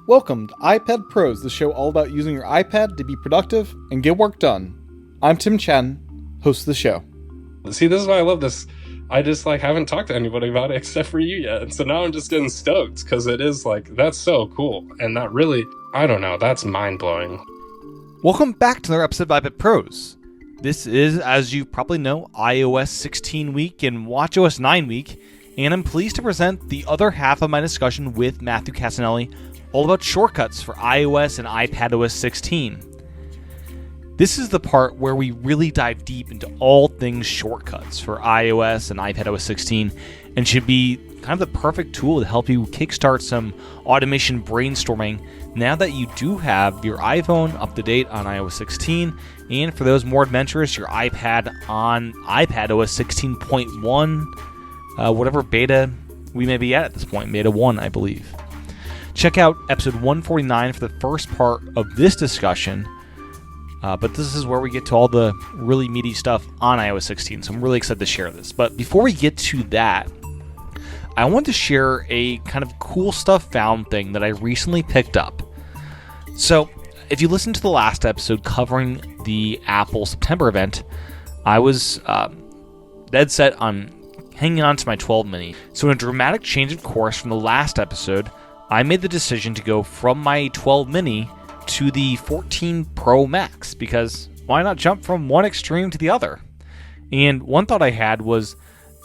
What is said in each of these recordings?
Welcome to iPad Pros, the show all about using your iPad to be productive and get work done. I'm Tim Chen, host of the show. See, this is why I love this. I just haven't talked to anybody about it except for you yet. And so now I'm just getting stoked because it is that's so cool. And that really, I don't know, that's mind blowing. Welcome back to another episode of iPad Pros. This is, as you probably know, iOS 16 week and watchOS 9 week. And I'm pleased to present the other half of my discussion with Matthew Cassinelli all about shortcuts for iOS and iPadOS 16. This is the part where we really dive deep into all things shortcuts for iOS and iPadOS 16 and should be kind of the perfect tool to help you kickstart some automation brainstorming now that you do have your iPhone up to date on iOS 16 and for those more adventurous, your iPad on iPadOS 16.1, whatever beta we may be at this point, beta 1 I believe. Check out episode 149 for the first part of this discussion. But this is where we get to all the really meaty stuff on iOS 16, so I'm really excited to share this. But before we get to that, I want to share a kind of cool stuff found thing that I recently picked up. So, if you listened to the last episode covering the Apple September event, I was dead set on hanging on to my 12 mini. So in a dramatic change of course from the last episode, I made the decision to go from my 12 mini to the 14 Pro Max, because why not jump from one extreme to the other? And one thought I had was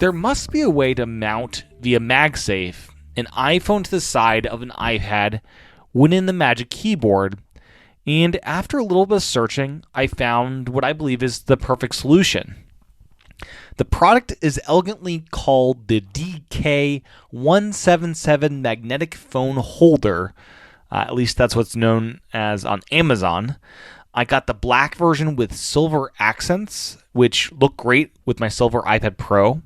there must be a way to mount via MagSafe an iPhone to the side of an iPad within the Magic Keyboard. And after a little bit of searching, I found what I believe is the perfect solution. The product is elegantly called the DK177 Magnetic Phone Holder. At least that's what's known as on Amazon. I got the black version with silver accents, which look great with my silver iPad Pro.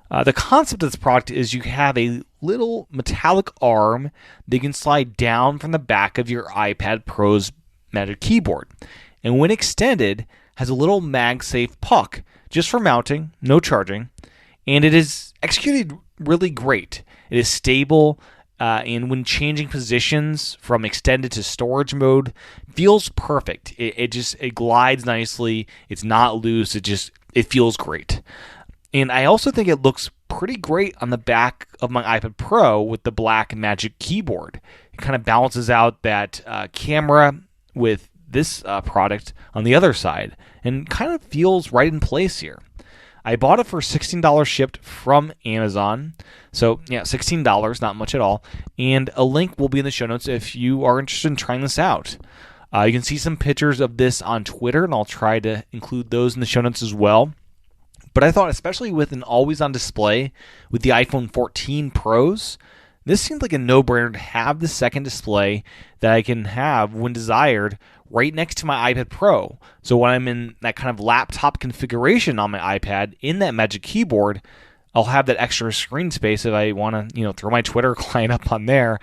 The concept of this product is you have a little metallic arm that you can slide down from the back of your iPad Pro's Magic Keyboard. And when extended, has a little MagSafe puck, just for mounting, no charging. And it is executed really great. It is stable. And when changing positions from extended to storage mode, feels perfect. It glides nicely. It's not loose. It feels great. And I also think it looks pretty great on the back of my iPad Pro with the black Magic Keyboard. It kind of balances out that camera with this product on the other side and kind of feels right in place here. I bought it for $16 shipped from Amazon. So yeah, $16, not much at all. And a link will be in the show notes if you are interested in trying this out. You can see some pictures of this on Twitter, and I'll try to include those in the show notes as well. But I thought, especially with an always-on display with the iPhone 14 Pros, this seemed like a no-brainer to have the second display that I can have when desired right next to my iPad Pro. So when I'm in that kind of laptop configuration on my iPad in that Magic Keyboard, I'll have that extra screen space if I want to, throw my Twitter client up on there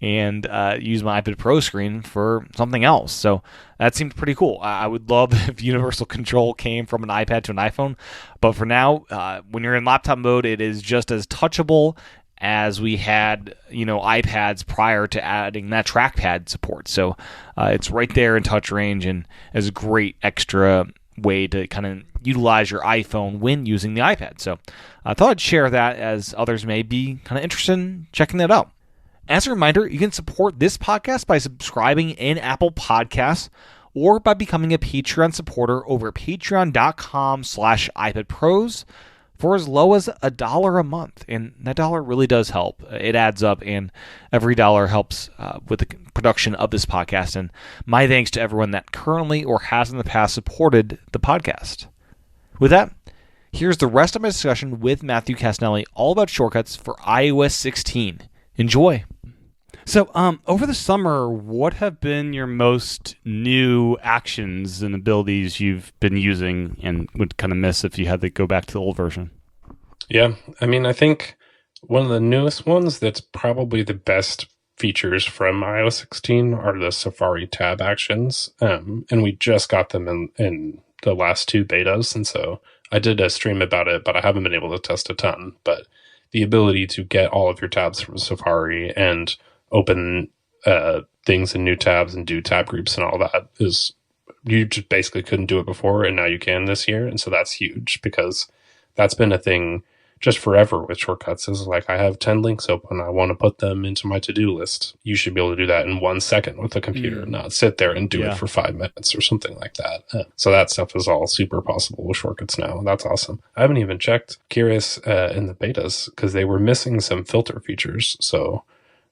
and use my iPad Pro screen for something else. So that seemed pretty cool. I would love if universal control came from an iPad to an iPhone. But for now, when you're in laptop mode, it is just as touchable as we had, iPads prior to adding that trackpad support. So it's right there in touch range and is a great extra way to kind of utilize your iPhone when using the iPad. So I thought I'd share that as others may be kind of interested in checking that out. As a reminder, you can support this podcast by subscribing in Apple Podcasts or by becoming a Patreon supporter over at patreon.com/iPadPros for as low as $1 a month. And that dollar really does help. It adds up, and every dollar helps with the production of this podcast. And my thanks to everyone that currently or has in the past supported the podcast. With that, here's the rest of my discussion with Matthew Cassinelli all about shortcuts for iOS 16. Enjoy. So, over the summer, what have been your most new actions and abilities you've been using and would kind of miss if you had to go back to the old version? Yeah, I think one of the newest ones that's probably the best features from iOS 16 are the Safari tab actions. And we just got them in the last two betas. And so I did a stream about it, but I haven't been able to test a ton. But the ability to get all of your tabs from Safari and open things in new tabs and do tab groups and all that is you just basically couldn't do it before, and now you can this year. And so that's huge because that's been a thing just forever with shortcuts. Is like, I have 10 links open, I want to put them into my to-do list. You should be able to do that in 1 second with a computer, not sit there and do it for 5 minutes or something like that. So that stuff is all super possible with shortcuts now. That's awesome. I haven't even checked Curious in the betas because they were missing some filter features. So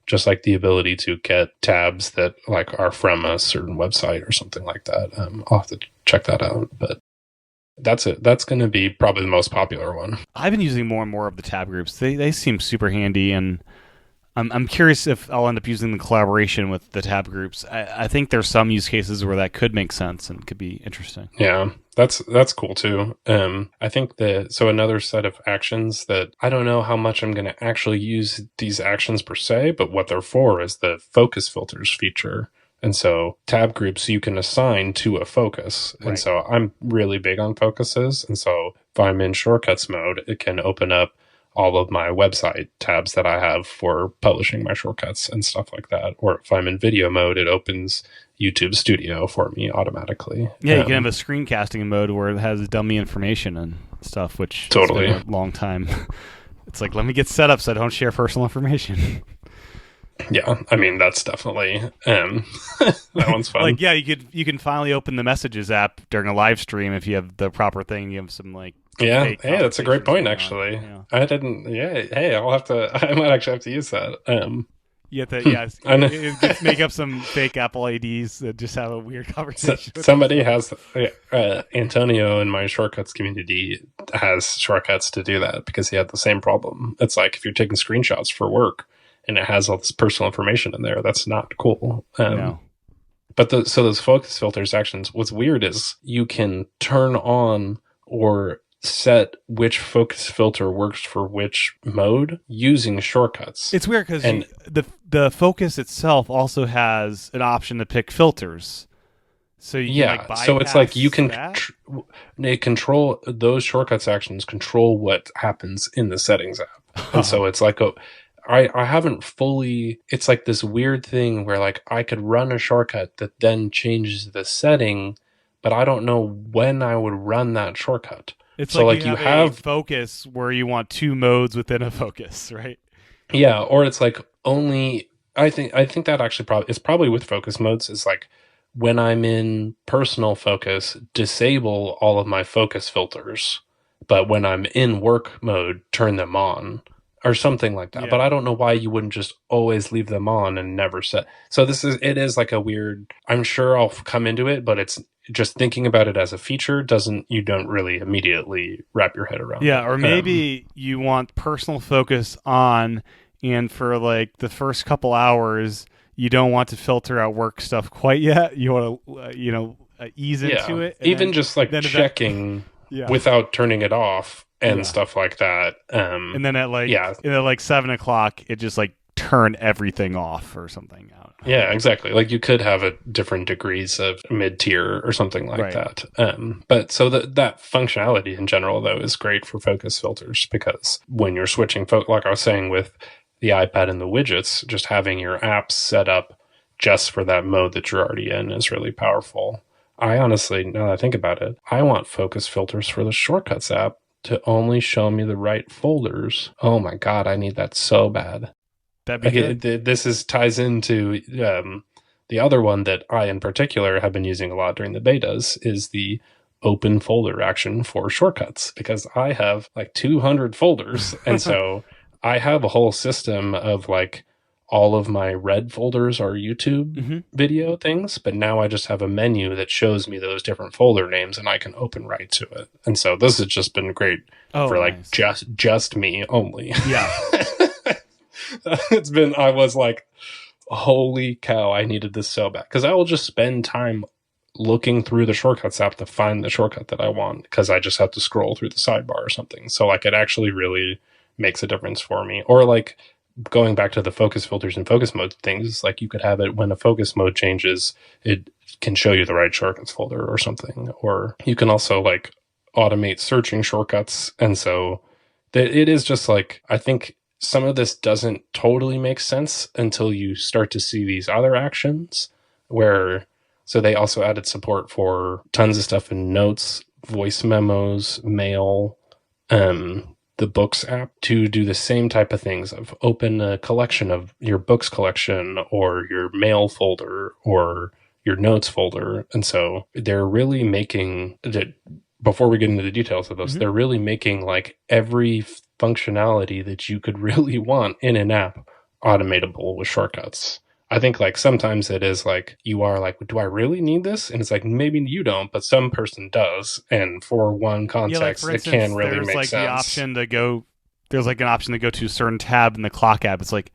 just like the ability to get tabs that like are from a certain website or something like that. I'll have to check that out, but that's it. That's going to be probably the most popular one. I've been using more and more of the tab groups. They seem super handy, and I'm curious if I'll end up using the collaboration with the tab groups. I think there's some use cases where that could make sense and could be interesting. Yeah, that's cool too. I think so another set of actions that I don't know how much I'm going to actually use these actions per se, but what they're for is the focus filters feature. And so tab groups you can assign to a focus. Right. And so I'm really big on focuses. And so if I'm in shortcuts mode, it can open up all of my website tabs that I have for publishing my shortcuts and stuff like that. Or if I'm in video mode, it opens YouTube Studio for me automatically. Yeah, you can have a screencasting mode where it has dummy information and stuff, which totally has been a long time. It's like, let me get set up so I don't share personal information. Yeah, I mean that's definitely that one's fun. Like, yeah, you can finally open the Messages app during a live stream if you have the proper thing. You have some like hey, that's a great point actually. Yeah. I didn't. Yeah, hey, I might actually have to use that. You have to, make up some fake Apple Ids that just have a weird conversation. Somebody has Antonio in my shortcuts community has shortcuts to do that because he had the same problem. It's like if you're taking screenshots for work and it has all this personal information in there, that's not cool. No. But so those focus filters actions, what's weird is you can turn on or set which focus filter works for which mode using shortcuts. It's weird because the focus itself also has an option to pick filters. So you can, like, so it's like you can control those shortcuts actions, control what happens in the settings app. And so it's like I haven't fully, it's like this weird thing where like I could run a shortcut that then changes the setting, but I don't know when I would run that shortcut. It's so like you have a focus where you want two modes within a focus, right? Yeah, or it's like only, I think that actually it's probably with focus modes is like when I'm in personal focus, disable all of my focus filters, but when I'm in work mode, turn them on. Or something like that. Yeah. But I don't know why you wouldn't just always leave them on and never set. So it is like a weird, I'm sure I'll come into it, but it's just thinking about it as a feature you don't really immediately wrap your head around. Yeah, or maybe you want personal focus on, and for like the first couple hours, you don't want to filter out work stuff quite yet. You want to, ease into it. Even just like checking without turning it off. And stuff like that. And then at like 7:00, it just like turn everything off or something out. Yeah, exactly. Like you could have different degrees of mid-tier or something like that. But so that functionality in general, though, is great for focus filters because when you're switching, like I was saying with the iPad and the widgets, just having your apps set up just for that mode that you're already in is really powerful. I honestly, now that I think about it, I want focus filters for the Shortcuts app to only show me the right folders. Oh my God, I need that so bad. That'd be good. This ties into the other one that I in particular have been using a lot during the betas is the open folder action for shortcuts because I have like 200 folders. And so I have a whole system of like all of my red folders are YouTube video things, but now I just have a menu that shows me those different folder names and I can open right to it. And so this has just been great for like just me only. Yeah. I was like, holy cow, I needed this so bad. Because I will just spend time looking through the Shortcuts app to find the shortcut that I want because I just have to scroll through the sidebar or something. So like it actually really makes a difference for me. Or like going back to the focus filters and focus mode things, like you could have it when a focus mode changes, it can show you the right shortcuts folder or something. Or you can also like automate searching shortcuts. And so it is just like, I think some of this doesn't totally make sense until you start to see these other actions so they also added support for tons of stuff in Notes, voice memos, mail, the Books app to do the same type of things of open a collection of your Books collection or your mail folder or your Notes folder. And so they're really making that, before we get into the details of this, they're really making like every functionality that you could really want in an app automatable with shortcuts. I think like sometimes it is like you are like, do I really need this? And it's like, maybe you don't, but some person does. And for one context, for instance, it can really there's make like sense. the option to go. There's like an option to go to a certain tab in the clock app. It's like,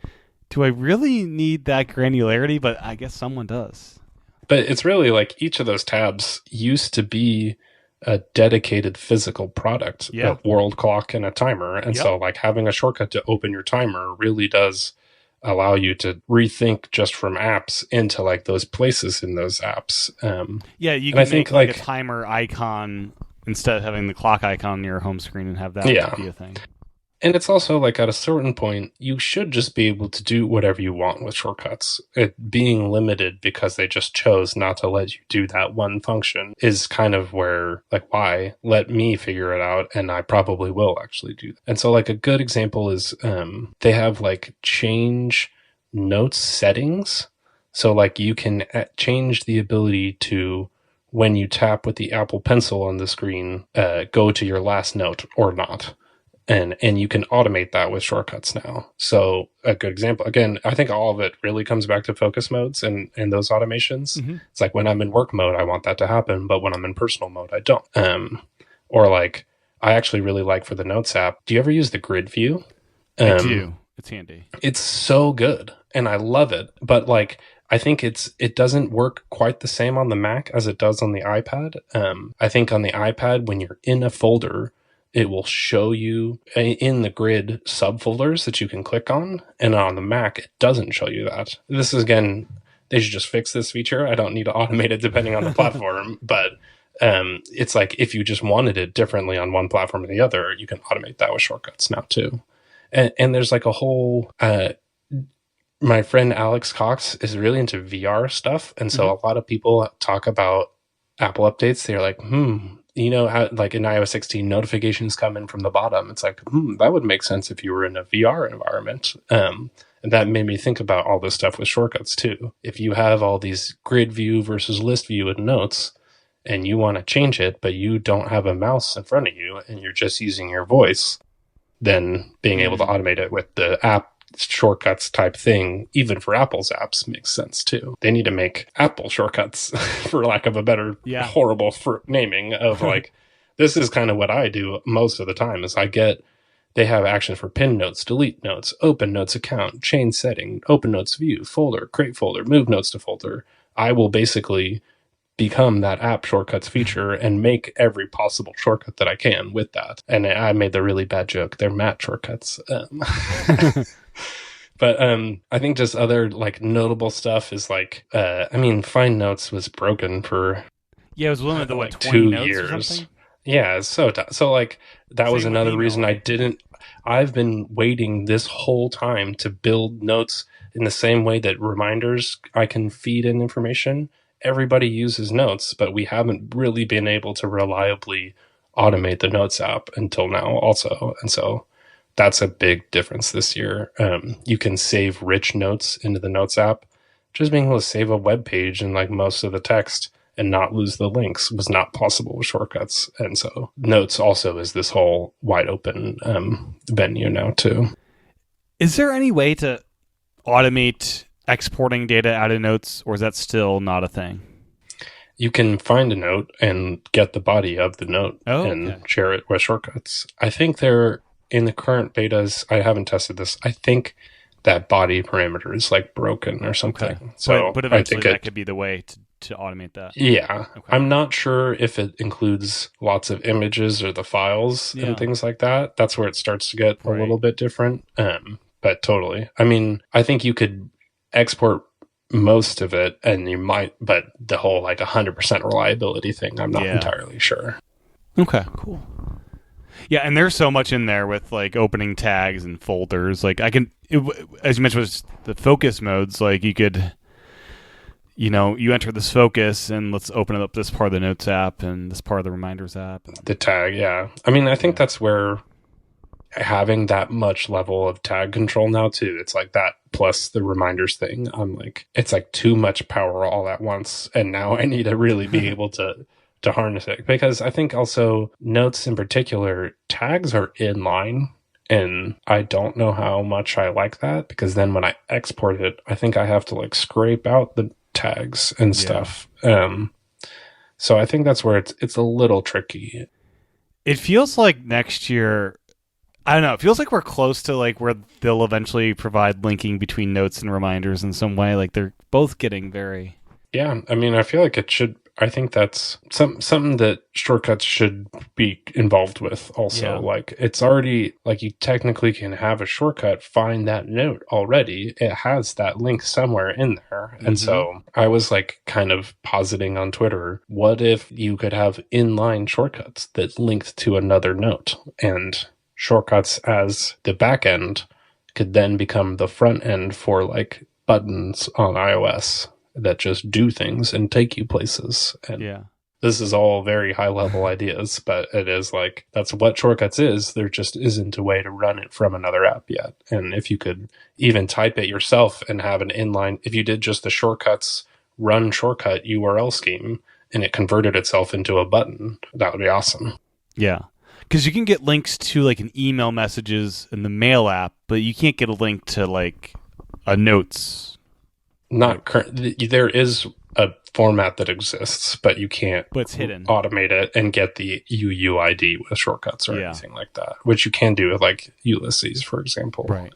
do I really need that granularity? But I guess someone does. But it's really like each of those tabs used to be a dedicated physical product, a world clock and a timer. And so like having a shortcut to open your timer really does allow you to rethink just from apps into like those places in those apps. You can make like a timer icon instead of having the clock icon on your home screen and have that be a thing. And it's also like at a certain point, you should just be able to do whatever you want with shortcuts. It being limited because they just chose not to let you do that one function is kind of where, like, why? Let me figure it out, and I probably will actually do that. And so, like, a good example is they have, like, change notes settings. So, like, you can change the ability to, when you tap with the Apple Pencil on the screen, go to your last note or not. And you can automate that with shortcuts now. So a good example, again, I think all of it really comes back to focus modes and those automations. It's like when I'm in work mode, I want that to happen. But when I'm in personal mode, I don't. Or like, I actually really like for the Notes app. Do you ever use the grid view? I do. It's handy. It's so good. And I love it. But like, I think it doesn't work quite the same on the Mac as it does on the iPad. I think on the iPad, when you're in a folder, it will show you in the grid subfolders that you can click on. And on the Mac, it doesn't show you that. This is, again, they should just fix this feature. I don't need to automate it depending on the platform. But it's like if you just wanted it differently on one platform or the other, you can automate that with shortcuts now too. And there's like a whole... my friend Alex Cox is really into VR stuff. And so a lot of people talk about Apple updates. They're like, you know how like in iOS 16 notifications come in from the bottom. It's like, that would make sense if you were in a VR environment. And that made me think about all this stuff with shortcuts too. If you have all these grid view versus list view in Notes and you want to change it, but you don't have a mouse in front of you and you're just using your voice, then being able to automate it with the app shortcuts type thing, even for Apple's apps, makes sense too. They need to make Apple shortcuts, for lack of a better horrible naming of like, this is kind of what I do most of the time is they have actions for pin notes, delete notes, open notes account, change setting, open notes view, folder, create folder, move notes to folder. I will basically become that app shortcuts feature and make every possible shortcut that I can with that. And I made the really bad joke. They're Matt shortcuts. But I think just other like notable stuff is like, Find Notes was broken for it was limited to like 20 2 notes years. or something? Yeah, it's so so like that Same was another with reason email. I've been waiting this whole time to build notes in the same way that reminders I can feed in information. Everybody uses Notes, but we haven't really been able to reliably automate the Notes app until now also. And so that's a big difference this year. You can save rich notes into the Notes app. Just being able to save a web page and like most of the text and not lose the links was not possible with shortcuts. And so Notes also is this whole wide open venue now too. Is there any way to automate exporting data out of Notes, or is that still not a thing? You can find a note and get the body of the note and share it with shortcuts. I think they're in the current betas. I haven't tested this. I think that body parameter is like broken or something. Okay. So but eventually that could be the way to automate that. Yeah. Okay. I'm not sure if it includes lots of images or the files and things like that. That's where it starts to get a little bit different. But totally. I mean, I think you could export most of it and you might, but the whole like 100% reliability thing, I'm not entirely sure. Okay, cool. Yeah, and there's so much in there with like opening tags and folders. Like as you mentioned, with the focus modes, like you could, you enter this focus and let's open it up this part of the Notes app and this part of the Reminders app. The tag, yeah. I mean, I think that's where having that much level of tag control now too, it's like that plus the reminders thing. I'm like, it's like too much power all at once, and now I need to really be able to harness it, because I think also Notes in particular, tags are inline, and I don't know how much I like that, because then when I export it, I think I have to like scrape out the tags and stuff. So I think that's where it's a little tricky. It feels like next year, I don't know, it feels like we're close to like where they'll eventually provide linking between Notes and Reminders in some way. Like they're both getting very... Yeah, I mean, I feel like it should... I think that's something that Shortcuts should be involved with also. Yeah. Like, it's already... Like, you technically can have a shortcut find that note already. It has that link somewhere in there. And so I was, like, kind of positing on Twitter, what if you could have inline shortcuts that linked to another note? And Shortcuts as the back end could then become the front end for like buttons on iOS that just do things and take you places. And this is all very high level ideas, but it is like, that's what Shortcuts is. There just isn't a way to run it from another app yet. And if you could even type it yourself and have an inline, if you did just the Shortcuts run shortcut URL scheme and it converted itself into a button, that would be awesome. Yeah. Because you can get links to like an email messages in the Mail app, but you can't get a link to like a Notes. Not current. There is a format that exists, but you can't. But it's hidden. Automate it and get the UUID with Shortcuts or anything like that, which you can do with like Ulysses, for example. Right.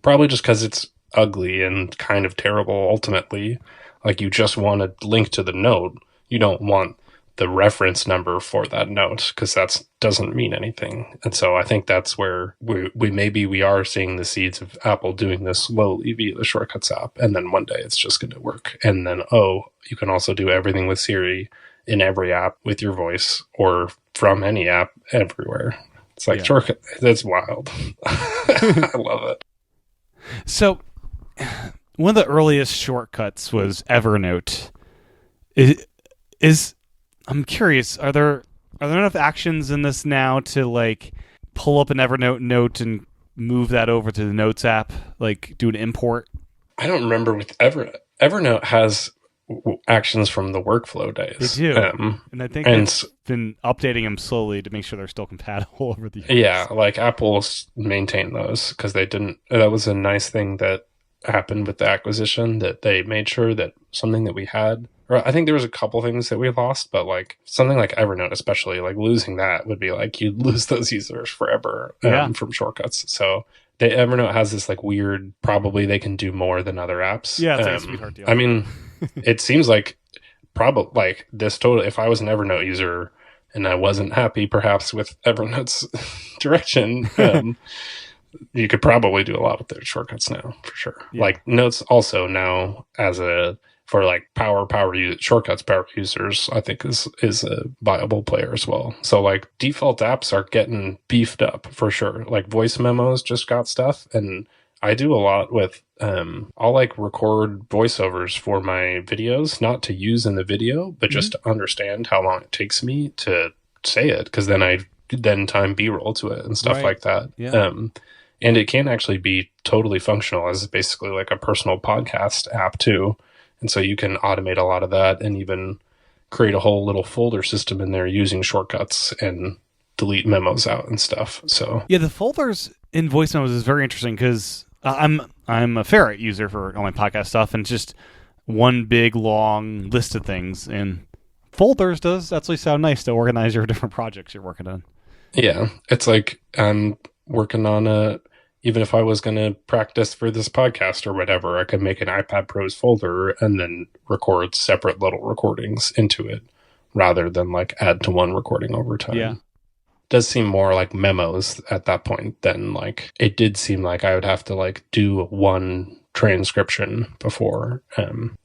Probably just because it's ugly and kind of terrible. Ultimately, like you just want a link to the note. You don't want the reference number for that note, because that doesn't mean anything. And so I think that's where we are seeing the seeds of Apple doing this slowly via the Shortcuts app, and then one day it's just going to work. And then you can also do everything with Siri in every app with your voice or from any app everywhere. It's like Shortcut. That's wild. I love it. So one of the earliest shortcuts was Evernote. I'm curious, are there enough actions in this now to like pull up an Evernote note and move that over to the Notes app, like do an import? I don't remember with Evernote. Evernote has actions from the workflow days. They do. And I think they've been updating them slowly to make sure they're still compatible over the years. Yeah, like Apple's maintained those because they didn't. That was a nice thing that happened with the acquisition, that they made sure that something that we had, or I think there was a couple things that we lost, but like something like Evernote especially, like losing that would be like you'd lose those users forever from Shortcuts. So Evernote has this like weird, probably they can do more than other apps. Yeah, it's like a sweetheart deal. I mean, it seems like probably like this total, if I was an Evernote user and I wasn't happy perhaps with Evernote's direction, you could probably do a lot with their shortcuts now, for sure. Yeah. Like Notes also now for like shortcuts power users, I think is a viable player as well. So like default apps are getting beefed up for sure. Like voice memos just got stuff, and I do a lot with I'll like record voiceovers for my videos, not to use in the video, but just to understand how long it takes me to say it, because then I time B-roll to it and stuff like that. Yeah. And it can actually be totally functional as basically like a personal podcast app too. And so you can automate a lot of that and even create a whole little folder system in there using shortcuts and delete memos out and stuff. So yeah, the folders in voice memos is very interesting because I'm a Ferret user for all my podcast stuff, and it's just one big long list of things. And folders does actually sound nice to organize your different projects you're working on. Yeah, it's like I'm working on even if I was going to practice for this podcast or whatever, I could make an iPad Pros folder and then record separate little recordings into it rather than like add to one recording over time. Yeah. It does seem more like memos at that point than like, it did seem like I would have to like do one transcription before.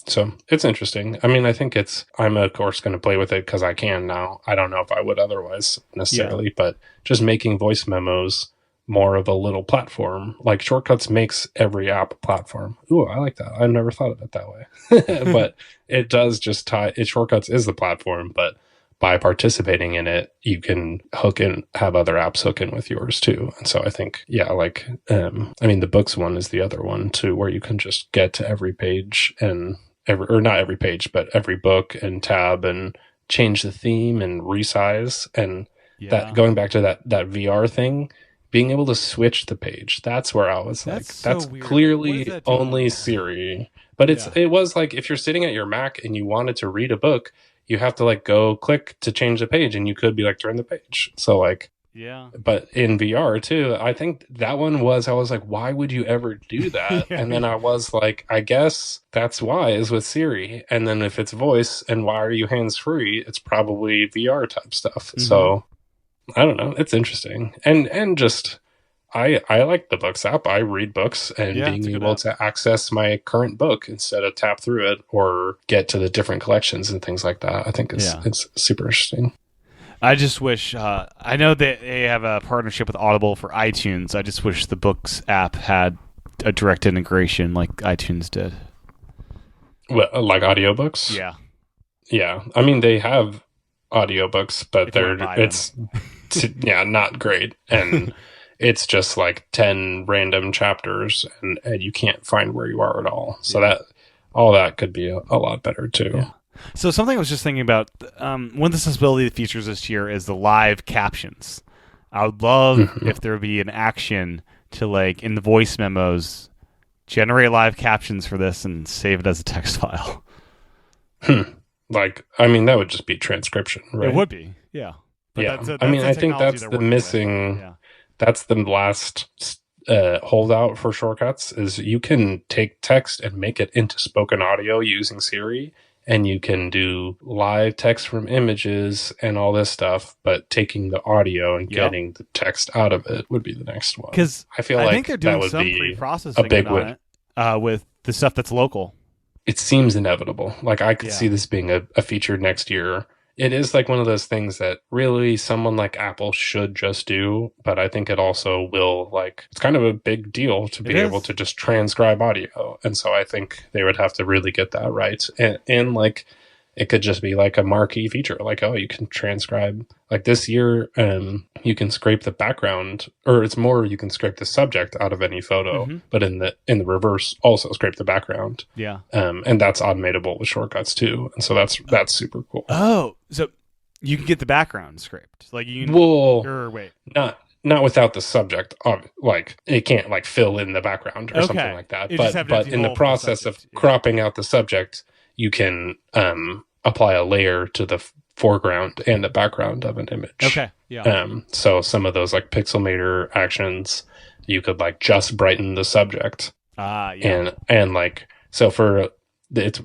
So it's interesting. I mean, I think I'm of course going to play with it because I can now. I don't know if I would otherwise necessarily, but just making voice memos more of a little platform. Like Shortcuts makes every app a platform. Ooh, I like that. I've never thought of it that way. But it does just Shortcuts is the platform, but by participating in it, you can have other apps hook in with yours too. And so I think, the books one is the other one too, where you can just get to every page or not every page, but every book and tab and change the theme and resize. And that going back to that VR thing, being able to switch the page, that's where I was that's clearly only Siri. But it was like if you're sitting at your Mac and you wanted to read a book, you have to like go click to change the page, and you could be like turn the page. So like but in VR too, I think that one I was like, why would you ever do that? And then I was like, I guess that's why is with Siri. And then if it's voice and why are you hands free, it's probably VR type stuff. So I don't know. It's interesting. And just, I like the Books app. I read books, and being able to access my current book instead of tap through it or get to the different collections and things like that. I think it's super interesting. I just wish, I know that they have a partnership with Audible for iTunes. I just wish the Books app had a direct integration like iTunes did. What, like audiobooks? Yeah. Yeah. I mean, they have audiobooks, but not great. And it's just like 10 random chapters and you can't find where you are at all. So that could be a lot better too. Yeah. So something I was just thinking about, one of the accessibility features this year is the live captions. I would love if there would be an action to, like, in the voice memos, generate live captions for this and save it as a text file. Like, I mean, that would just be transcription, right? It would be, yeah. But that's I think that's the missing, that's the last holdout for Shortcuts, is you can take text and make it into spoken audio using Siri, and you can do live text from images and all this stuff, but taking the audio and getting the text out of it would be the next one. Because I feel like think they're doing that would some be pre-processing a big on it, with the stuff that's local. It seems inevitable. Like, I could see this being a feature next year. It is like one of those things that really someone like Apple should just do, but I think it also will, like, it's kind of a big deal to be able to just transcribe audio. And so I think they would have to really get that right. And like, it could just be like a marquee feature, like, oh, you can transcribe, like this year, you can scrape the background, or it's more, you can scrape the subject out of any photo, but in the reverse, also scrape the background. Yeah. And that's automatable with Shortcuts too. And so that's super cool. Oh, so you can get the background scraped. Like you can, not without the subject. Like, it can't like fill in the background or something like that. But in the process of cropping out the subject, you can apply a layer to the foreground and the background of an image. Okay. Yeah. So some of those like Pixelmator actions, you could like just brighten the subject. And like, so for it's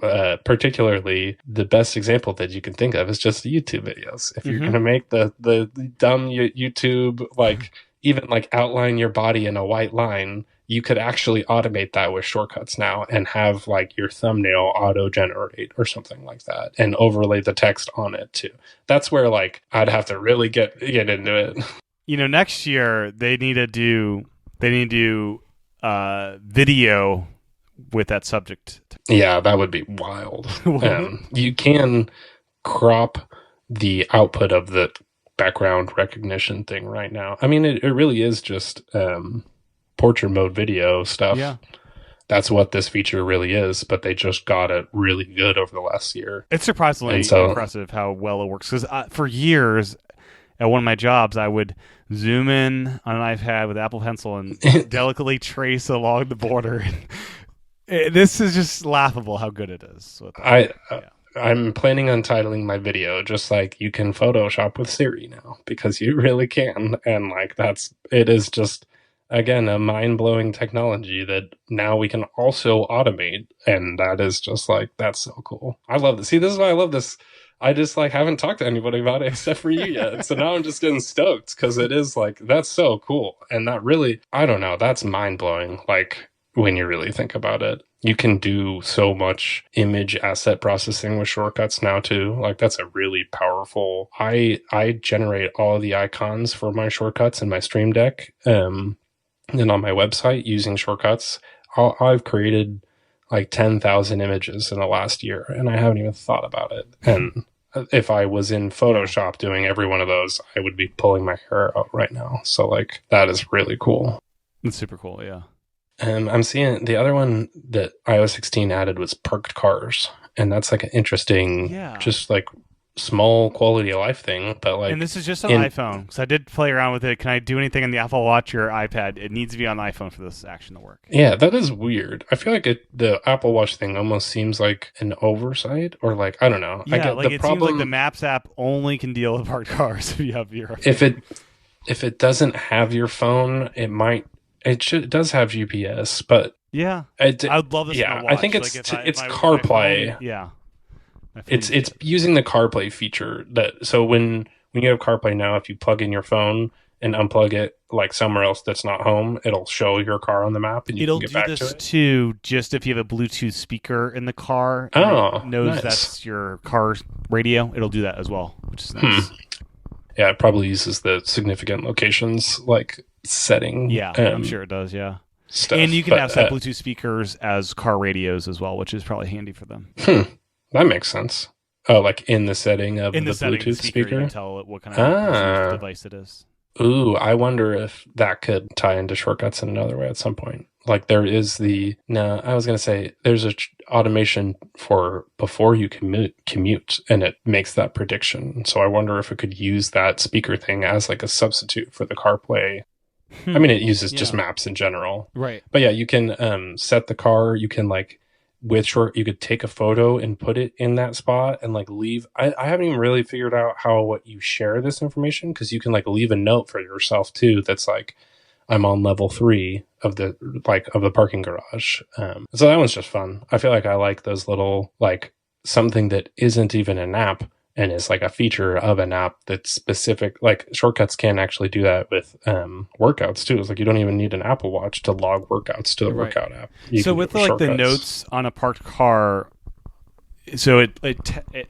particularly the best example that you can think of is just YouTube videos. If you're going to make the dumb YouTube, like even like outline your body in a white line, you could actually automate that with Shortcuts now and have like your thumbnail auto generate or something like that and overlay the text on it too. That's where like I'd have to really get into it. You know, next year they need to do video with that subject. Yeah, that would be wild. You can crop the output of the background recognition thing right now. I mean, it really is just portrait mode video stuff. Yeah. That's what this feature really is, but they just got it really good over the last year. It's surprisingly impressive how well it works. Because for years, at one of my jobs, I would zoom in on an iPad with Apple Pencil and delicately trace along the border. This is just laughable how good it is. I'm planning on titling my video just like you can Photoshop with Siri now, because you really can. And like it is just, again, a mind-blowing technology that now we can also automate. And that is just like, that's so cool. I love this. See, this is why I love this. I just like haven't talked to anybody about it except for you yet. So now I'm just getting stoked because it is like, that's so cool. And that really, I don't know, that's mind-blowing. Like, when you really think about it. You can do so much image asset processing with shortcuts now too. Like that's a really powerful. I generate all of the icons for my shortcuts in my Stream Deck, and on my website using shortcuts. I've created like 10,000 images in the last year, and I haven't even thought about it. And if I was in Photoshop doing every one of those, I would be pulling my hair out right now. So like that is really cool. That's super cool. Yeah. I'm seeing the other one that iOS 16 added was parked cars, and that's like an interesting, just like small quality of life thing. But like, and this is just on iPhone, because I did play around with it. Can I do anything on the Apple Watch or iPad? It needs to be on the iPhone for this action to work. Yeah, that is weird. I feel like the Apple Watch thing almost seems like an oversight, or like I don't know. Yeah, I get like the it problem, seems like the Maps app only can deal with parked cars if you have your. If it doesn't have your phone, it might. It does have GPS, but yeah, I'd love this. Yeah, on the watch. I think it's like it's CarPlay. Yeah, it's using the CarPlay feature that. So when you have CarPlay now, if you plug in your phone and unplug it like somewhere else that's not home, it'll show your car on the map, and you can get back to it. It'll do this too, just if you have a Bluetooth speaker in the car. Oh, it knows nice. That's your car radio. It'll do that as well, which is nice. Yeah, it probably uses the significant locations like setting. Yeah, I'm sure it does. Yeah, stuff. And you can have set Bluetooth speakers as car radios as well, which is probably handy for them. That makes sense. Oh, like in the setting of the Bluetooth speaker? You can tell it what kind of device it is. Ooh, I wonder if that could tie into shortcuts in another way at some point. Like there is there's a automation for before you commute, and it makes that prediction. So I wonder if it could use that speaker thing as like a substitute for the CarPlay. I mean, it uses just maps in general. Right. But yeah, you can set the car, you can like you could take a photo and put it in that spot and like leave. I haven't even really figured out how you share this information, because you can like leave a note for yourself too. That's like, I'm on level 3 of the parking garage. So that one's just fun. I feel like I like those little, like something that isn't even an app and is like a feature of an app that's specific. Like shortcuts can actually do that with workouts too. It's like you don't even need an Apple Watch to log workouts to the workout app. So with like the notes on a parked car, so it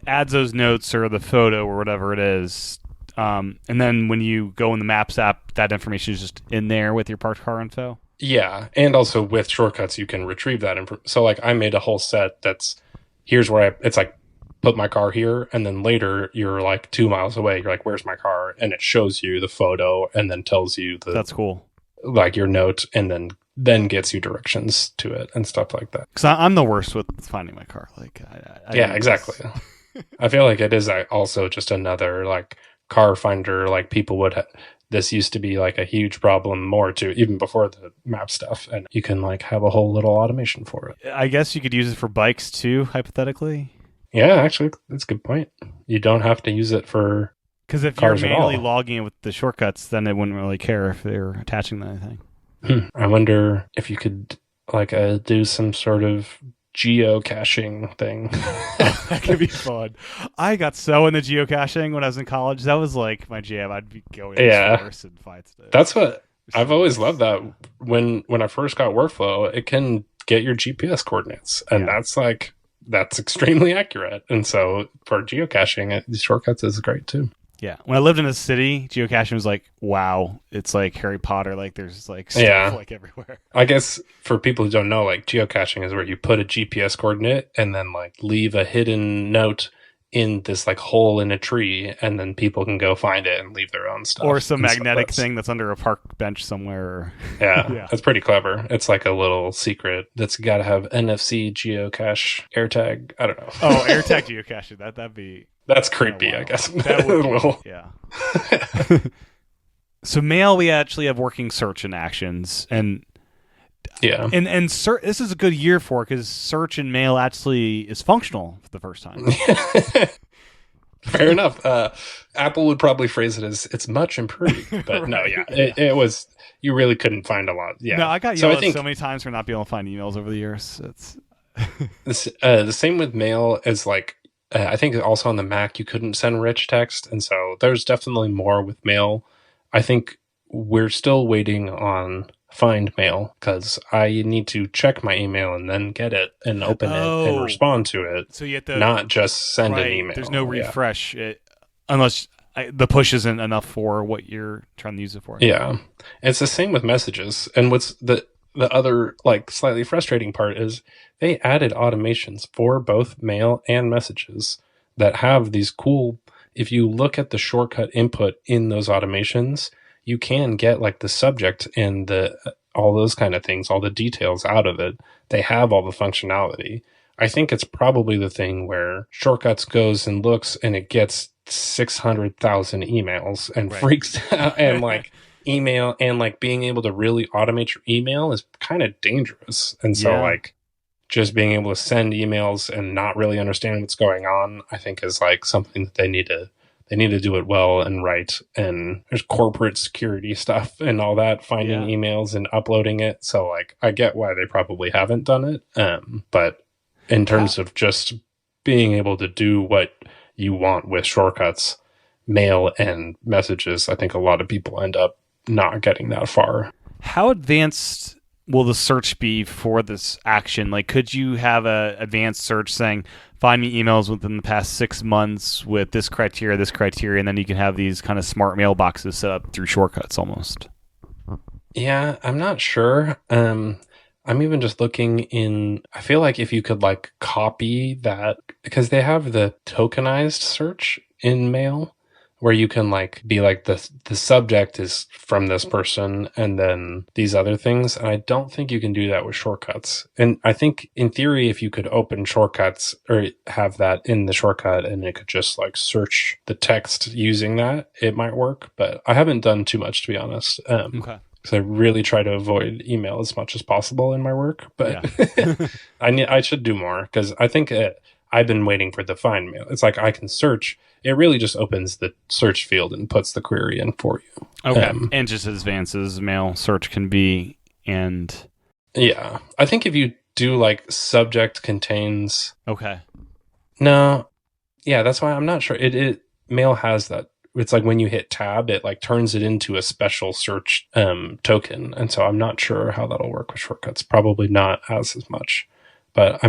adds those notes or the photo or whatever it is, and then when you go in the Maps app, that information is just in there with your parked car info. Yeah, and also with shortcuts, you can retrieve that info. So like I made a whole set that's here's where it's like, put my car here, and then later you're like 2 miles away, you're like, where's my car? And it shows you the photo and then tells you that's cool, like your note, and then gets you directions to it and stuff like that. Because I'm the worst with finding my car. Like yeah, exactly. I feel like it is also just another like car finder. Like people would this used to be like a huge problem more too, even before the map stuff, and you can like have a whole little automation for it. I guess you could use it for bikes too, hypothetically. Yeah, actually, that's a good point. You don't have to use it for because if you're manually logging it with the shortcuts, then it wouldn't really care if they're attaching to anything. I wonder if you could like do some sort of geocaching thing. That could be fun. I got so into geocaching when I was in college. That was like my jam. I'd be going to first and find stuff. That's what I've always loved. That when I first got Workflow, it can get your GPS coordinates, and that's extremely accurate. And so for geocaching, the shortcuts is great too. Yeah. When I lived in a city, geocaching was like, wow, it's like Harry Potter. Like there's like stuff like everywhere. I guess for people who don't know, like geocaching is where you put a GPS coordinate and then like leave a hidden note in this like hole in a tree, and then people can go find it and leave their own stuff. Or some magnetic thing that's under a park bench somewhere. Yeah, that's pretty clever. It's like a little secret that's got to have NFC geocache AirTag. I don't know. Oh, AirTag geocaching. That'd be... That's creepy, I guess. That would be, yeah. So Mail, we actually have working search and actions, and this is a good year for it because search and Mail actually is functional for the first time. Fair enough. Apple would probably phrase it as it's much improved, but it was. You really couldn't find a lot. Yeah, no, I got yelled at so many times for not being able to find emails over the years. It's the same with Mail as like. I think also on the Mac you couldn't send rich text, and so there's definitely more with Mail. I think we're still waiting on find mail because I need to check my email and then get it and open it and respond to it. So you have to not just send an email. There's no refresh unless the push isn't enough for what you're trying to use it for. Yeah. It's the same with messages. And what's the other like slightly frustrating part is they added automations for both mail and messages that have these cool, if you look at the shortcut input in those automations, you can get like the subject and all those kind of things, all the details out of it. They have all the functionality. I think it's probably the thing where Shortcuts goes and looks and it gets 600,000 emails and freaks out and like email and like being able to really automate your email is kind of dangerous. And so like just being able to send emails and not really understand what's going on, I think is like something that they need to do it well and right. And there's corporate security stuff and all that, finding emails and uploading it. So like, I get why they probably haven't done it. But in terms of just being able to do what you want with shortcuts, mail and messages, I think a lot of people end up not getting that far. How advanced will the search be for this action? Like, could you have a advanced search saying, find me emails within the past 6 months with this criteria, and then you can have these kind of smart mailboxes set up through shortcuts almost? Yeah, I'm not sure. I'm even just looking in, I feel like if you could like copy that, because they have the tokenized search in mail where you can like be like the subject is from this person and then these other things. And I don't think you can do that with shortcuts. And I think in theory, if you could open shortcuts or have that in the shortcut and it could just like search the text using that, it might work. But I haven't done too much, to be honest. Okay. Because I really try to avoid email as much as possible in my work, but I should do more because I think I've been waiting for the find mail. It's like I can search. It really just opens the search field and puts the query in for you. Okay, and just as advanced as mail search can be, and yeah, I think if you do like subject contains. Okay. No, yeah, that's why I'm not sure. It mail has that. It's like when you hit tab, it like turns it into a special search token. And so I'm not sure how that'll work with shortcuts. Probably not as much, but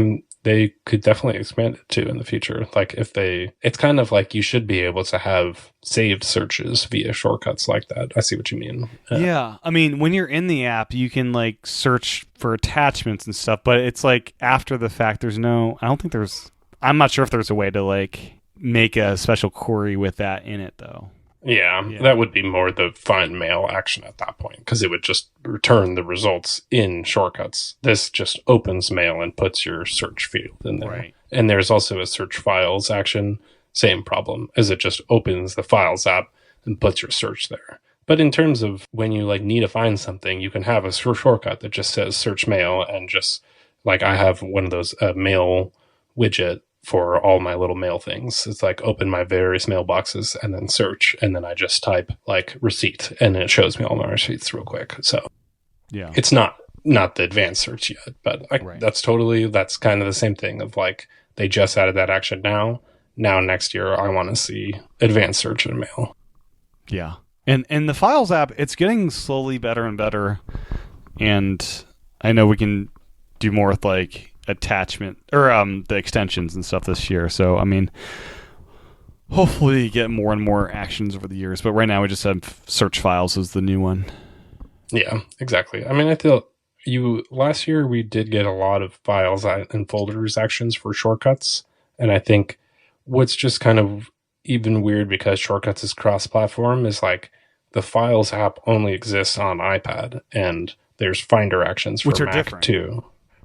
they could definitely expand it too in the future. Like it's kind of like you should be able to have saved searches via shortcuts like that. I see what you mean. Yeah. I mean, when you're in the app, you can like search for attachments and stuff, but it's like after the fact, I'm not sure if there's a way to like make a special query with that in it though. Yeah, that would be more the find mail action at that point because it would just return the results in shortcuts. This just opens mail and puts your search field in there. Right. And there's also a search files action. Same problem as it just opens the files app and puts your search there. But in terms of when you like need to find something, you can have a shortcut that just says search mail and just like I have one of those mail widget for all my little mail things. It's like open my various mailboxes and then search. And then I just type like receipt and then it shows me all my receipts real quick. So yeah, it's not the advanced search yet, but that's kind of the same thing of like, they just added that action now next year, I want to see advanced search in mail. Yeah. And the Files app, it's getting slowly better and better. And I know we can do more with like attachment or the extensions and stuff this year. So I mean, hopefully get more and more actions over the years. But right now we just have search files as the new one. Yeah, exactly. I mean, I feel last year we did get a lot of files and folders actions for shortcuts, and I think what's just kind of even weird because shortcuts is cross-platform is like the Files app only exists on iPad, and there's Finder actions for Mac different too.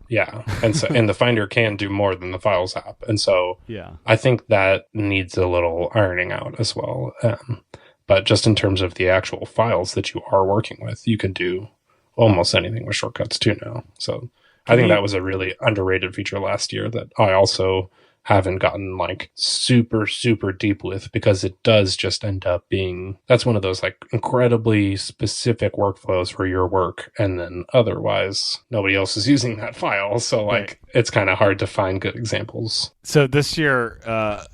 Yeah, and so and the Finder can do more than the Files app, and so I think that needs a little ironing out as well. But just in terms of the actual files that you are working with, you can do almost anything with shortcuts too now. So I think that was a really underrated feature last year that I also haven't gotten like super, super deep with because it does just end up being, that's one of those like incredibly specific workflows for your work. And then otherwise nobody else is using that file. So like it's kind of hard to find good examples. So this year,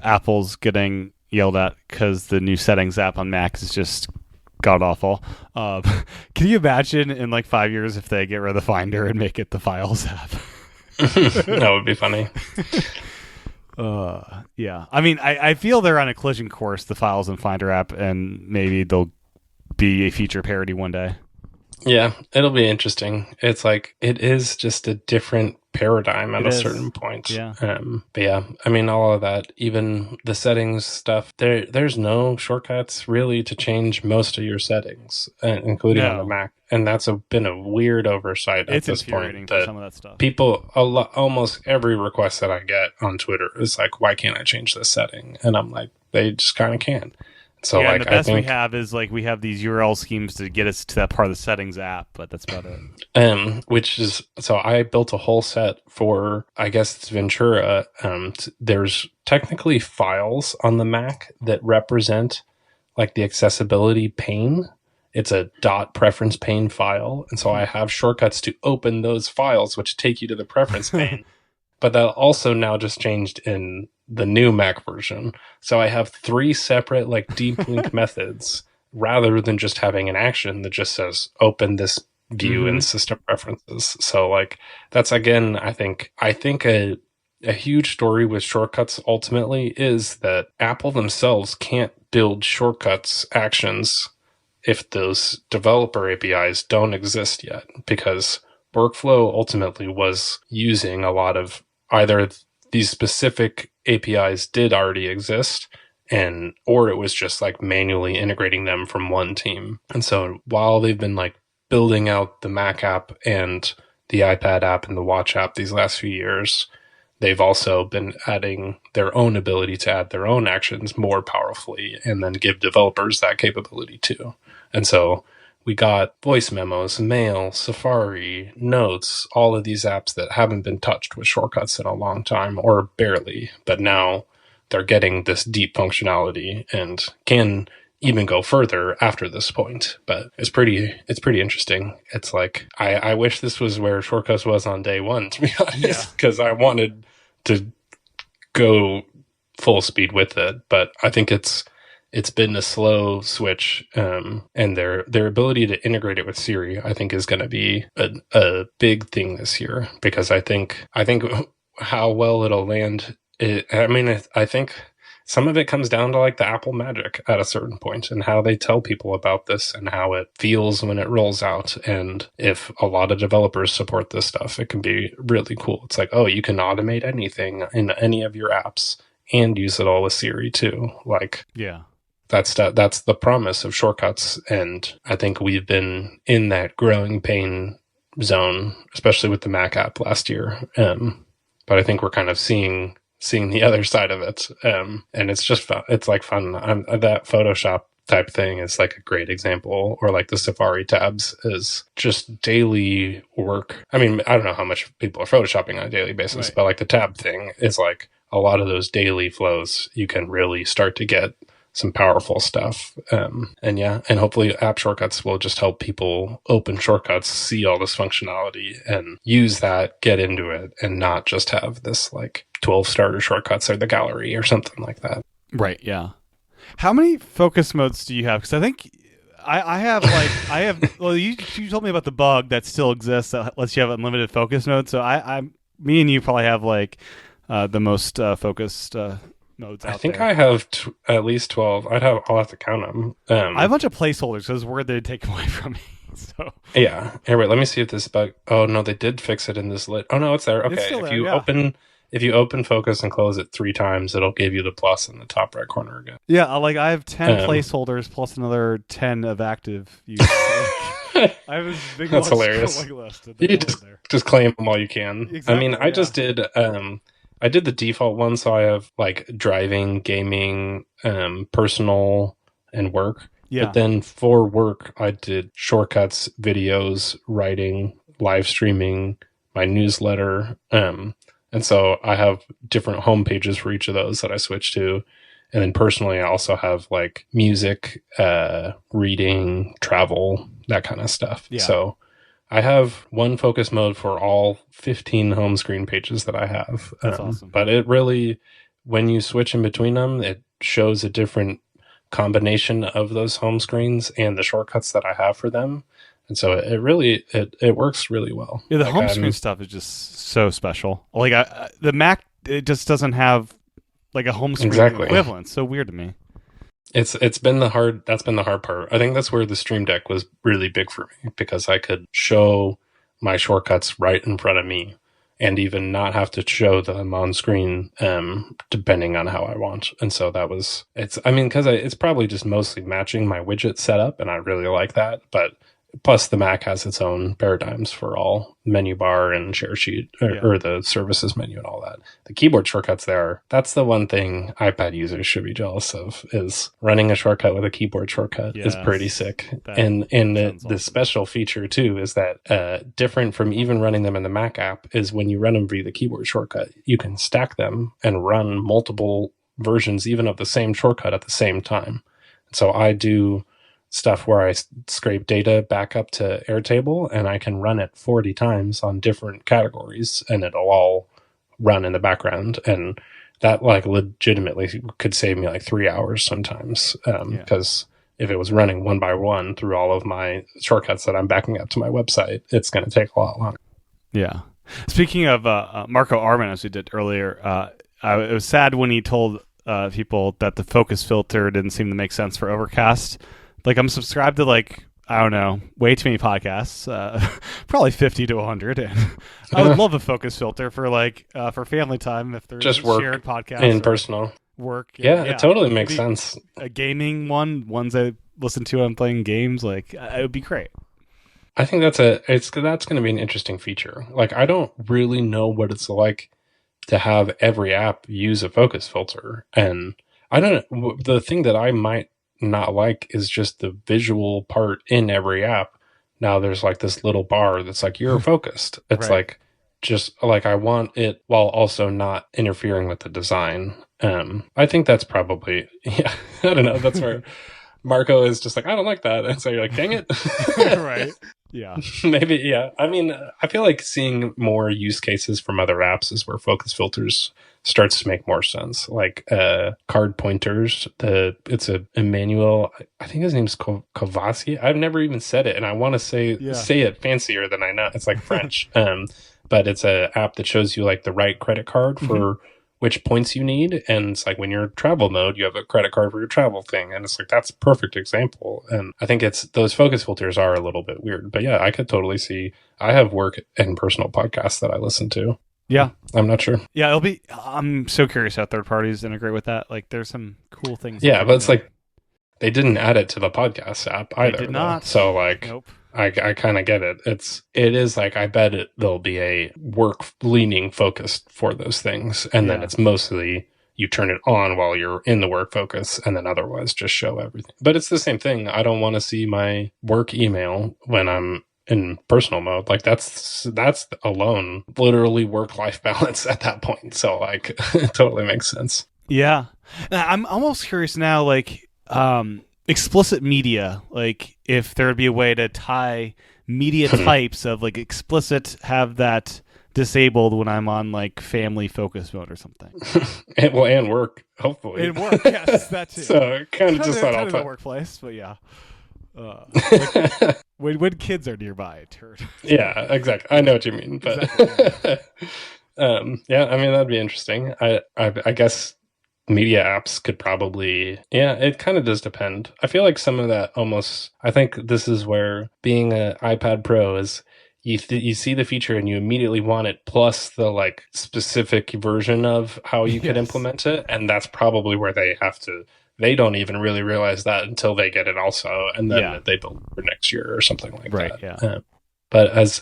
Apple's getting yelled at because the new settings app on Mac is just god awful. Can you imagine in like 5 years if they get rid of the Finder and make it the Files app? That would be funny. Yeah. I mean, I feel they're on a collision course, the Files and Finder app, and maybe they'll be a feature parity one day. Yeah, it'll be interesting. It's like, it is just a different paradigm at a certain point. Yeah. But yeah, I mean, all of that, even the settings stuff, there's no shortcuts really to change most of your settings, including on the Mac. And that's been a weird oversight at this point. For some of that stuff. People, almost every request that I get on Twitter is like, why can't I change this setting? And I'm like, they just kind of can. So yeah, like, and the best we have is like we have these URL schemes to get us to that part of the settings app, but that's about it. Which is, so I built a whole set for, I guess it's Ventura. There's technically files on the Mac that represent like the accessibility pane. It's a .preference pane file, and so I have shortcuts to open those files, which take you to the preference pane. But that also now just changed in the new Mac version. So I have 3 separate like deep link methods rather than just having an action that just says open this view in system preferences. So like that's, again, I think a huge story with shortcuts ultimately is that Apple themselves can't build shortcuts actions if those developer APIs don't exist yet, because workflow ultimately was using a lot of either these specific APIs did already exist, or it was just like manually integrating them from one team. And so while they've been like building out the Mac app and the iPad app and the Watch app these last few years, they've also been adding their own ability to add their own actions more powerfully and then give developers that capability too. And so we got voice memos, mail, Safari, notes, all of these apps that haven't been touched with shortcuts in a long time, or barely, but now they're getting this deep functionality and can even go further after this point. But it's pretty interesting. It's like, I wish this was where shortcuts was on day one, to be honest, because I wanted to go full speed with it. But I think it's been a slow switch, and their ability to integrate it with Siri, I think, is going to be a big thing this year, because I think how well it'll land. I think some of it comes down to like the Apple magic at a certain point and how they tell people about this and how it feels when it rolls out. And if a lot of developers support this stuff, it can be really cool. It's like, oh, you can automate anything in any of your apps and use it all with Siri too. Like, yeah. That's the promise of shortcuts, and I think we've been in that growing pain zone, especially with the Mac app last year. But I think we're kind of seeing the other side of it, and it's just fun. It's like fun. That Photoshop type thing is like a great example, or like the Safari tabs is just daily work. I mean, I don't know how much people are photoshopping on a daily basis, but like the tab thing is like a lot of those daily flows. You can really start to get some powerful stuff. And hopefully app shortcuts will just help people open shortcuts, see all this functionality and use that, get into it, and not just have this like 12 starter shortcuts or the gallery or something like that. Right. Yeah. How many focus modes do you have? Because I think I have well, you told me about the bug that still exists that lets you have unlimited focus mode. So me and you probably have like the most focused modes out I think there. I have at least 12. I'll have to count them. I have a bunch of placeholders because I was worried they'd take away from me. So yeah. Here, wait. Let me see if this bug. Oh no, they did fix it in this lit. Oh no, it's there. Okay, it's still if there, you yeah. if you open focus and close it 3 times, it'll give you the plus in the top right corner again. Yeah, like I have 10 placeholders plus another 10 of active use. I have a big That's hilarious. list. You just claim them all you can. Exactly, I mean, I just did. I did the default one, so I have like driving, gaming, personal, and work. Yeah. But then for work, I did shortcuts, videos, writing, live streaming, my newsletter. And so I have different home pages for each of those that I switch to. And then personally, I also have like music, reading, travel, that kind of stuff. Yeah. So I have one focus mode for all 15 home screen pages that I have. That's awesome. But it really, when you switch in between them, it shows a different combination of those home screens and the shortcuts that I have for them. And so it really works really well. Yeah, the home screen stuff is just so special. Like the Mac, it just doesn't have like a home screen equivalent. So weird to me. That's been the hard part. I think that's where the Stream Deck was really big for me, because I could show my shortcuts right in front of me and even not have to show them on screen, depending on how I want. And so because it's probably just mostly matching my widget setup, and I really like that. But plus the Mac has its own paradigms for all menu bar and share sheet or the services menu and all that. The keyboard shortcuts that's the one thing iPad users should be jealous of, is running a shortcut with a keyboard shortcut is pretty sick. And the special feature too is that different from even running them in the Mac app is when you run them via the keyboard shortcut, you can stack them and run multiple versions even of the same shortcut at the same time. So I do stuff where I scrape data back up to Airtable, and I can run it 40 times on different categories, and it'll all run in the background. And that like legitimately could save me like 3 hours sometimes, because if it was running one by one through all of my shortcuts that I'm backing up to my website, it's going to take a lot longer. Yeah. Speaking of Marco Arment, as we did earlier, it was sad when he told people that the focus filter didn't seem to make sense for Overcast. Like, I'm subscribed to, like, I don't know, way too many podcasts, probably 50 to 100. And I would love a focus filter for, like, for family time if there's just a work shared podcast. And personal. Work. Yeah, it totally makes sense. A gaming ones I listen to when I'm playing games, like, it would be great. I think that's going to be an interesting feature. Like, I don't really know what it's like to have every app use a focus filter. And I don't know, the thing that I might not like is just the visual part in every app. Now there's like this little bar that's like, you're focused. It's like, just like, I want it while also not interfering with the design. I think that's probably, I don't know. That's where Marco is just like, I don't like that. And so you're like, dang it. Right. Yeah. Maybe. Yeah. I mean, I feel like seeing more use cases from other apps is where focus filters starts to make more sense. Like card pointers. It's a Emmanuel. I think his name's Kovasi. I've never even said it, and I want to say it fancier than I know. It's like French. But it's an app that shows you like the right credit card for which points you need. And it's like when you're in travel mode, you have a credit card for your travel thing. And it's like, that's a perfect example. And I think those focus filters are a little bit weird, but yeah, I could totally see. I have work and personal podcasts that I listen to. Yeah. I'm not sure. Yeah, I'm so curious how third parties integrate with that. Like there's some cool things. Yeah, but it's like, they didn't add it to the podcast app either. They did not. So like, nope. I kind of get it. It is like, I bet there'll be a work leaning focused for those things. And then it's mostly you turn it on while you're in the work focus, and then otherwise just show everything. But it's the same thing. I don't want to see my work email when I'm in personal mode. Like that's alone literally work-life balance at that point. So like, it totally makes sense. Yeah. I'm almost curious now, like, explicit media, like if there would be a way to tie media types of like explicit, have that disabled when I'm on like family focus mode or something. and work, hopefully. And work, yes, that too. So kind of just that all the time. Workplace, but yeah. When kids are nearby, it hurt. Yeah, exactly. I know what you mean, but exactly. yeah, I mean that'd be interesting. I guess media apps could probably, it kind of does depend. I feel like some of that almost, I think this is where being an iPad Pro is, you see the feature and you immediately want it, plus the like specific version of how you could implement it. And that's probably where they don't even really realize that until they get it also. And then they build for next year or something like that. Yeah. But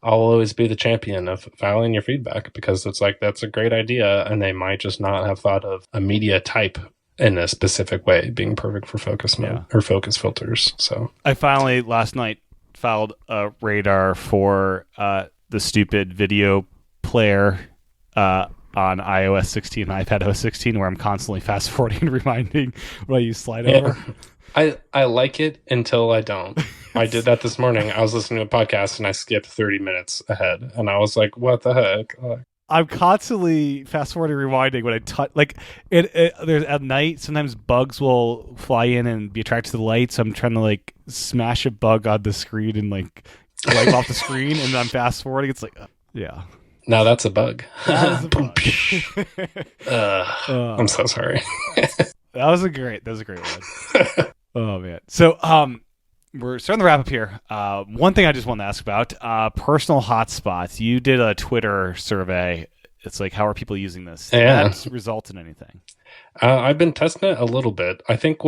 I'll always be the champion of valuing your feedback, because it's like, that's a great idea. And they might just not have thought of a media type in a specific way being perfect for focus mode or focus filters. So I finally last night filed a radar for the stupid video player on iOS 16 and iPadOS 16, where I'm constantly fast forwarding and reminding when I use slide over. I like it until I don't. I did that this morning. I was listening to a podcast and I skipped 30 minutes ahead, and I was like, what the heck? I'm constantly fast forwarding, rewinding when I touch. Like there's at night. Sometimes bugs will fly in and be attracted to the light. So I'm trying to like smash a bug on the screen and like wipe off the screen, and then I'm fast forwarding. It's like, yeah. Now that's a bug. That is a bug. I'm so sorry. That was a great one. Oh man. So we're starting to wrap up here. One thing I just want to ask about personal hotspots. You did a Twitter survey. It's like, how are people using this? Did that result in anything? I've been testing it a little bit. I think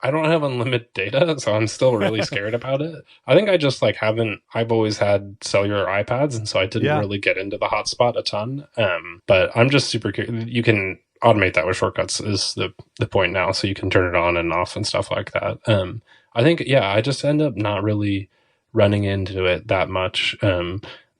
I don't have unlimited data, so I'm still really scared about it. I think I just like I've always had cellular iPads, and so I didn't really get into the hotspot a ton. But I'm just super curious. You can automate that with shortcuts is the point now, so you can turn it on and off and stuff like that. I think, I just end up not really running into it that much.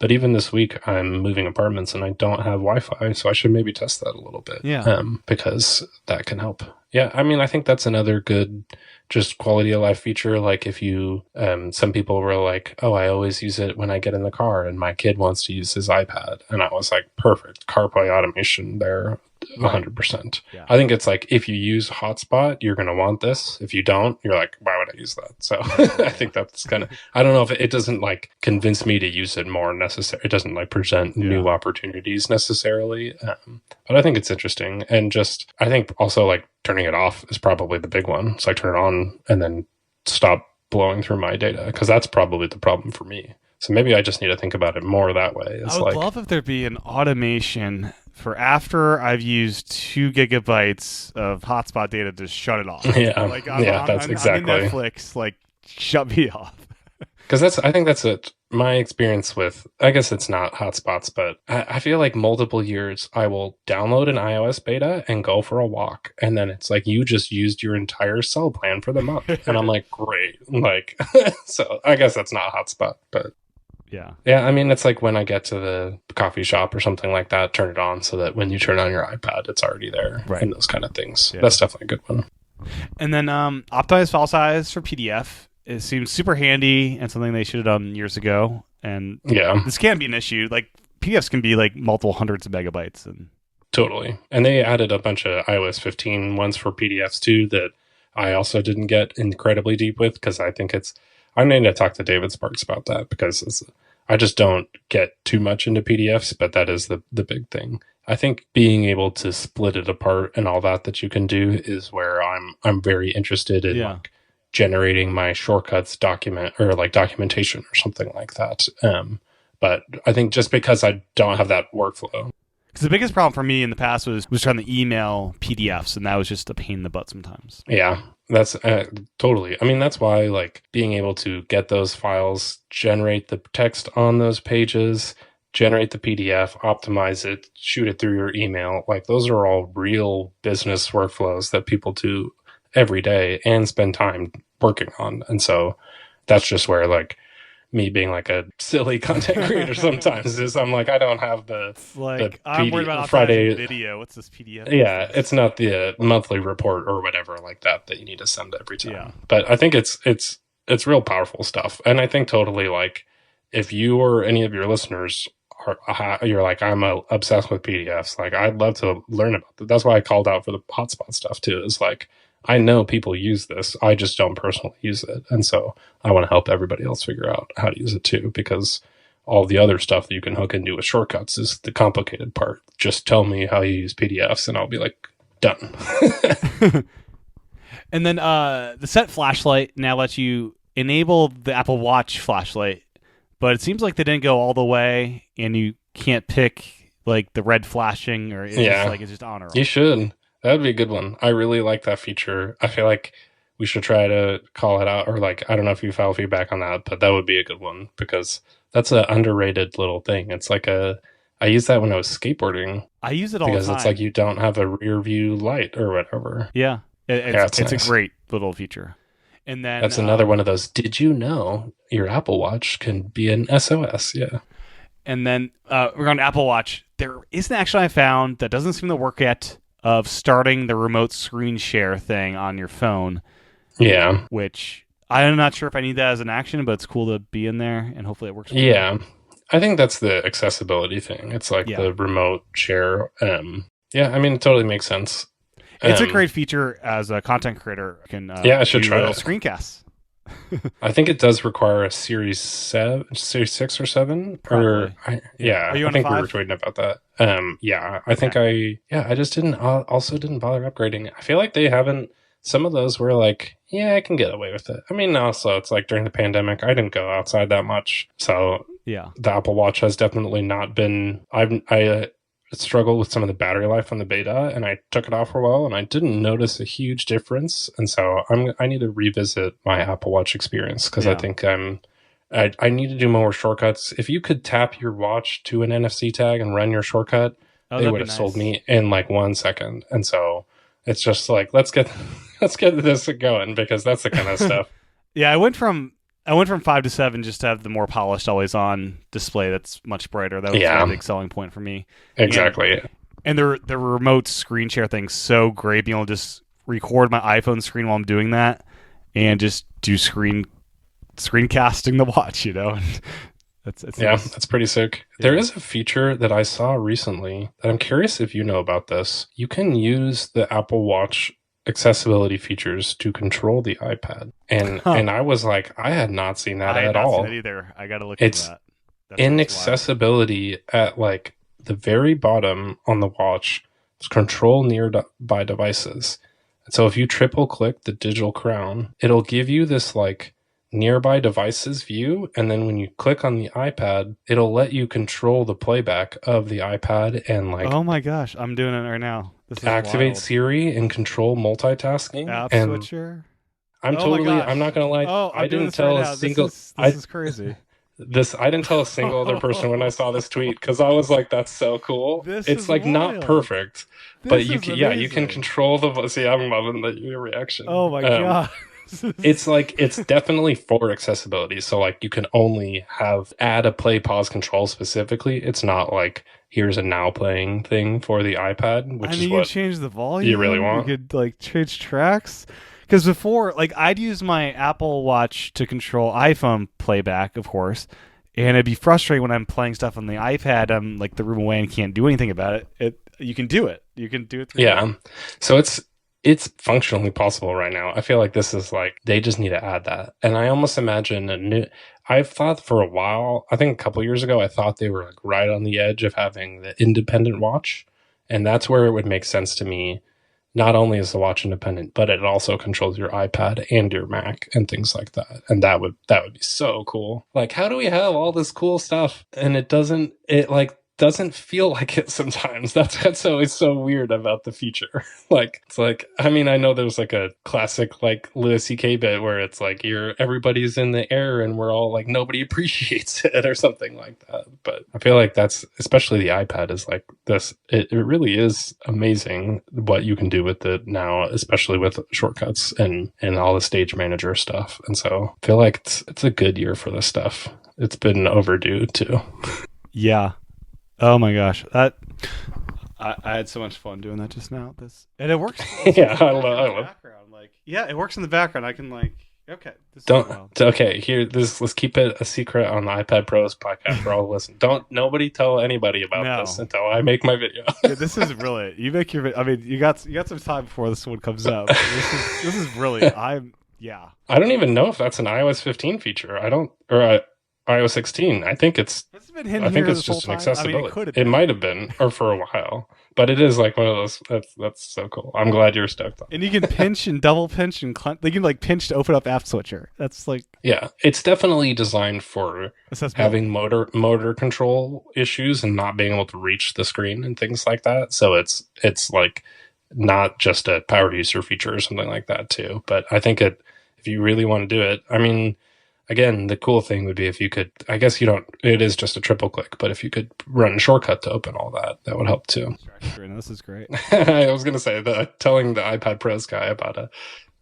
But even this week, I'm moving apartments and I don't have Wi-Fi, so I should maybe test that a little bit. Yeah. Because that can help. Yeah, I mean, I think that's another good just quality of life feature. Like if you, some people were like, oh, I always use it when I get in the car and my kid wants to use his iPad. And I was like, perfect. CarPlay automation there. 100%. Yeah. I think it's like if you use hotspot, you're going to want this. If you don't, you're like, why would I use that? So I think that's kind of, I don't know if it doesn't like convince me to use it more necessarily. It doesn't like present new opportunities necessarily. But I think it's interesting. And just, I think also like turning it off is probably the big one. So I turn it on and then stop blowing through my data, because that's probably the problem for me. So maybe I just need to think about it more that way. I would love if there'd be an automation for after I've used 2 gigabytes of hotspot data to shut it off. Yeah, like that's exactly. I'm in Netflix, like shut me off. Because I think that's my experience with, I guess it's not hotspots, but I feel like multiple years I will download an iOS beta and go for a walk. And then it's like, you just used your entire cell plan for the month. And I'm like, great. Like, so I guess that's not hotspot, but. Yeah, I mean, it's like when I get to the coffee shop or something like that, turn it on so that when you turn on your iPad, it's already there, and those kind of things. Yeah. That's definitely a good one. And then optimized file size for PDF. It seems super handy and something they should have done years ago. And this can be an issue. Like PDFs can be like multiple hundreds of megabytes. And totally. And they added a bunch of iOS 15 ones for PDFs too that I also didn't get incredibly deep with, because I think I need to talk to David Sparks about that, because I just don't get too much into PDFs, but that is the big thing. I think being able to split it apart and all that you can do is where I'm very interested in like generating my shortcuts document or like documentation or something like that. But I think just because I don't have that workflow. Because the biggest problem for me in the past was trying to email PDFs, and that was just a pain in the butt sometimes. Yeah. That's totally. I mean, that's why like being able to get those files, generate the text on those pages, generate the PDF, optimize it, shoot it through your email. Like those are all real business workflows that people do every day and spend time working on. And so that's just where like me being like a silly content creator sometimes is I'm like, I don't have I'm worried about Friday video. What's this PDF? Yeah, it's not the monthly report or whatever like that you need to send every time. Yeah. But I think it's real powerful stuff. And I think totally like if you or any of your listeners you're like, I'm obsessed with PDFs, like I'd love to learn about that. That's why I called out for the hotspot stuff too. Is like, I know people use this. I just don't personally use it. And so I want to help everybody else figure out how to use it too, because all the other stuff that you can hook and do with shortcuts is the complicated part. Just tell me how you use PDFs and I'll be like, done. And then the set flashlight now lets you enable the Apple Watch flashlight, but it seems like they didn't go all the way and you can't pick like the red flashing, or it's just on or off. You should. That would be a good one. I really like that feature. I feel like we should try to call it out, or like, I don't know if you file feedback on that, but that would be a good one, because that's an underrated little thing. It's like I used that when I was skateboarding. I use it all the time. Because it's like you don't have a rear view light or whatever. Yeah. It's nice. A great little feature. And then that's another one of those, did you know your Apple Watch can be an SOS? Yeah. And then we're on Apple Watch. There is an action I found that doesn't seem to work yet, of starting the remote screen share thing on your phone. Yeah. Which I'm not sure if I need that as an action, but it's cool to be in there, and hopefully it works. Yeah. I think that's the accessibility thing. It's like Yeah. the remote share. Yeah, I mean, it totally makes sense. It's a great feature as a content creator. You can Yeah, I should do try little it. screencasts. I think it does require a Series 6 or 7. Probably. Yeah, Are you I on think a we 5? were tweeting about that. Yeah, I think I just didn't bother upgrading. I feel like they haven't. Some of those were like, yeah, I can get away with it. I mean, also it's like during the pandemic, I didn't go outside that much, so Yeah. the Apple Watch has definitely not been. I struggled with some of the battery life on the beta, and I took it off for a while, and I didn't notice a huge difference. And so I need to revisit my Apple Watch experience because I think I need to do more shortcuts. If you could tap your watch to an NFC tag and run your shortcut, they would have sold me in like 1 second. And so it's just like let's get this going because that's the kind of stuff. Yeah, I went from 5 to 7 just to have the more polished always on display that's much brighter. That was a big selling point for me. Exactly. And the remote screen share thing's so great, being able to just record my iPhone screen while I'm doing that and just do screencasting the watch, That's nice. That's pretty sick. Yeah. There is a feature that I saw recently that I'm curious if you know about this. You can use the Apple Watch accessibility features to control the iPad. And I was like, I had not seen that at all. Seen that either. I got to look into that. That's in accessibility at like the very bottom on the watch. It's control nearby devices. And so if you triple click the digital crown, it'll give you this like nearby devices view, and then when you click on the iPad, it'll let you control the playback of the iPad and like, oh my gosh, I'm doing it right now. This is activate wild. Siri and control multitasking. App and switcher. I'm not gonna lie. I didn't tell a single. This is crazy. I didn't tell a single other person when I saw this tweet because I was like, "That's so cool." It's like not perfect, but you can control the. See, I'm loving your reaction. Oh my god. It's like it's definitely for accessibility. So like you can only add a play pause control specifically. It's not like here's a now playing thing for the iPad, which is what you change the volume. You really want. You could like change tracks. Because before, like, I'd use my Apple Watch to control iPhone playback, of course, and it'd be frustrating when I'm playing stuff on the iPad. I'm like the room away and can't do anything about it. You can do it. You can do it. So it's functionally possible right now. I feel like this is like they just need to add that. And I almost imagine I've thought for a while. I think a couple years ago, I thought they were like right on the edge of having the independent watch, and that's where it would make sense to me. Not only is the watch independent, but it also controls your iPad and your Mac and things like that. And that would be so cool. Like, how do we have all this cool stuff and it doesn't feel like it sometimes? That's always so weird about the feature. Like, it's like, I mean, I know there's like a classic like Louis C.K. bit where it's like everybody's in the air and we're all like nobody appreciates it or something like that. But I feel like that's, especially the iPad is like this. It really is amazing what you can do with it now, especially with shortcuts and all the stage manager stuff. And so I feel like it's a good year for this stuff. It's been overdue too. Yeah. Oh my gosh, I had so much fun doing that just now. And it works. Yeah, I love. Background, like, yeah, it works in the background. I can like, okay, let's keep it a secret on the iPad Pros podcast for all to listen. Nobody tell anybody about this until I make my video. Yeah, this is brilliant. You make your. I mean, you got some time before this one comes out. This is brilliant. I don't even know if that's an iOS 15 feature. iOS 16. I think it's just an accessibility. I mean, it might have been, or for a while, but it is like one of those. That's so cool. I'm glad you're stoked on. And you can pinch and double pinch and they can like pinch to open up app switcher. That's like it's definitely designed for having motor control issues and not being able to reach the screen and things like that. So it's like not just a power user feature or something like that too. But I think if you really want to do it, I mean. Again, the cool thing would be if you could, I guess you don't, it is just a triple click, but if you could run a shortcut to open all that would help too. This is great. I was going to say telling the iPad Pros guy about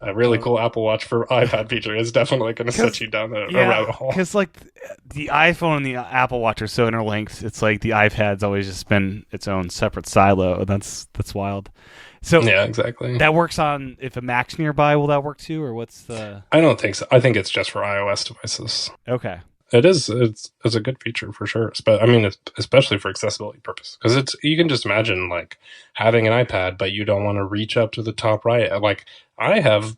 a really cool Apple Watch for iPad feature is definitely going to set you down a rabbit hole. Because like the iPhone and the Apple Watch are so interlinked, it's like the iPad's always just been its own separate silo. That's wild. So yeah, exactly. That works on if a Mac's nearby. Will that work too, or what's the? I don't think so. I think it's just for iOS devices. Okay. It's a good feature for sure. But I mean, especially for accessibility purposes, because you can just imagine like having an iPad, but you don't want to reach up to the top right. Like I have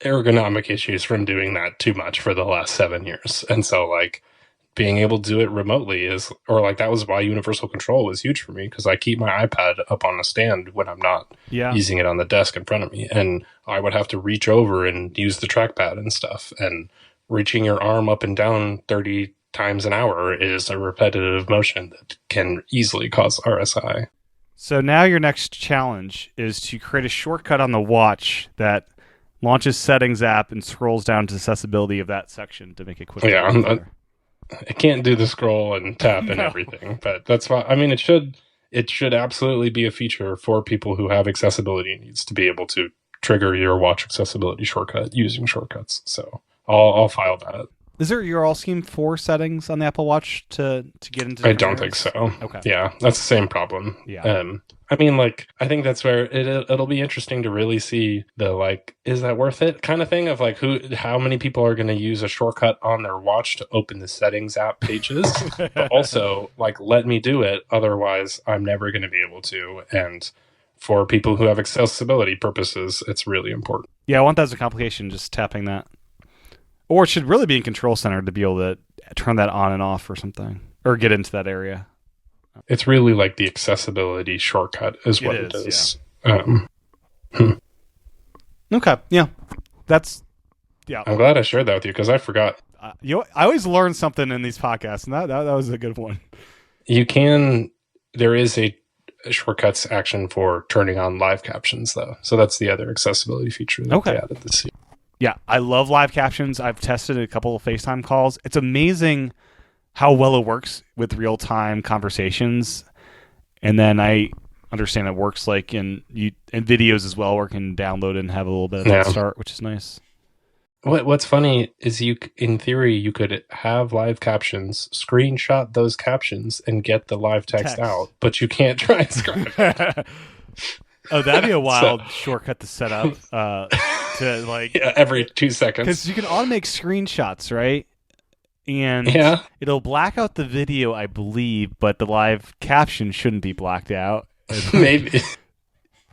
ergonomic issues from doing that too much for the last 7 years, and so like being able to do it remotely that was why universal control was huge for me, because I keep my iPad up on a stand when I'm not using it on the desk in front of me, and I would have to reach over and use the trackpad and stuff, and reaching your arm up and down 30 times an hour is a repetitive motion that can easily cause RSI. So now your next challenge is to create a shortcut on the watch that launches Settings app and scrolls down to accessibility of that section to make it quicker. Yeah, I can't do the scroll and tap and everything, but that's why. I mean, it should absolutely be a feature for people who have accessibility needs to be able to trigger your watch accessibility shortcut using shortcuts. So I'll file that. Is there URL scheme for settings on the Apple Watch to get into? I don't think so. Okay. Yeah, that's the same problem. Yeah. I mean, like, I think that's where it'll be interesting to really see the, like, is that worth it kind of thing of like how many people are going to use a shortcut on their watch to open the settings app pages, but also like, let me do it. Otherwise I'm never going to be able to. And for people who have accessibility purposes, it's really important. Yeah. I want that as a complication, just tapping that. Or it should really be in Control Center to be able to turn that on and off or something, or get into that area. It's really like the accessibility shortcut is what it is. Yeah. Okay. Yeah. Yeah. I'm glad I shared that with you because I forgot. I always learn something in these podcasts, and that was a good one. There is a shortcuts action for turning on live captions though. So that's the other accessibility feature that they added this year. Yeah, I love live captions. I've tested a couple of FaceTime calls. It's amazing how well it works with real-time conversations. And then I understand it works like in videos as well, where you can download it and have a little bit of head start, which is nice. What's funny is in theory, you could have live captions, screenshot those captions, and get the live text out, but you can't transcribe it. Oh, that'd be a wild shortcut to set up. To like every 2 seconds, because you can automate screenshots, right? And it'll black out the video, I believe, but the live caption shouldn't be blacked out. Maybe.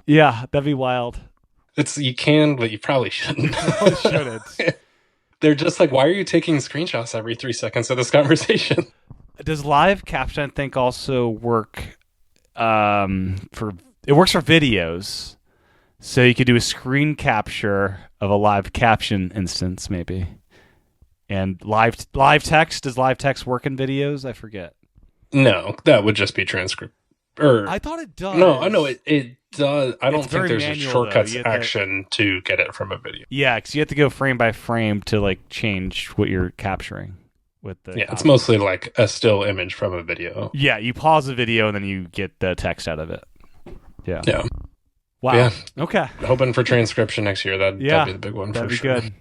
Yeah, that'd be wild. You can, but you probably shouldn't. They're just like, why are you taking screenshots every 3 seconds of this conversation? Does live caption, I think, also work it works for videos. So you could do a screen capture of a live caption instance, maybe. And live text, does live text work in videos? I forget. No, that would just be transcript. I thought it does. No, it does. I don't think there's manual, a shortcuts action to get it from a video. Yeah, because you have to go frame by frame to like change what you're capturing with the. Yeah, it's mostly like a still image from a video. Yeah, you pause the video and then you get the text out of it. Yeah. Yeah. Wow. Yeah. Okay. Hoping for transcription next year. That'd be the big one for sure. Good.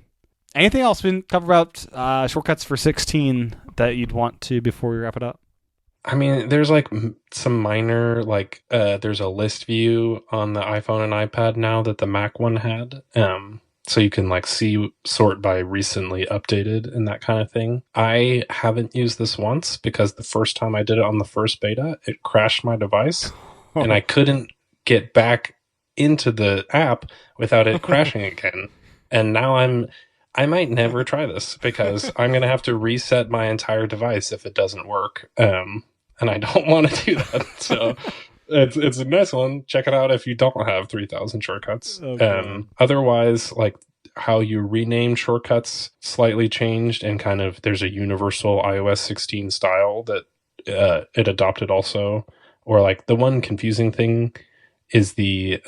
Anything else we can cover about shortcuts for 16 that you'd want to before we wrap it up? I mean, there's like some minor, like there's a list view on the iPhone and iPad now that the Mac one had. So you can like sort by recently updated and that kind of thing. I haven't used this once because the first time I did it on the first beta, it crashed my device and I couldn't get back into the app without it crashing again. And now I might never try this because I'm going to have to reset my entire device if it doesn't work. And I don't want to do that. So it's a nice one. Check it out if you don't have 3,000 shortcuts. Okay. Otherwise, like how you rename shortcuts slightly changed, and kind of there's a universal iOS 16 style that it adopted also. Or like the one confusing thing is the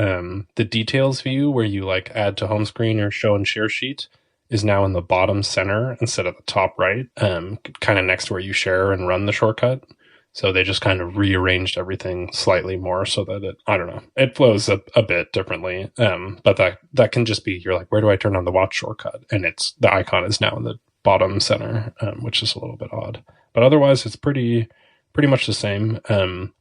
details view where you like add to home screen or show and share sheet is now in the bottom center instead of the top right, kind of next to where you share and run the shortcut. So they just kind of rearranged everything slightly more so that it flows a bit differently. But that can just be, you're like, where do I turn on the watch shortcut? And the icon is now in the bottom center, which is a little bit odd. But otherwise, it's pretty much the same.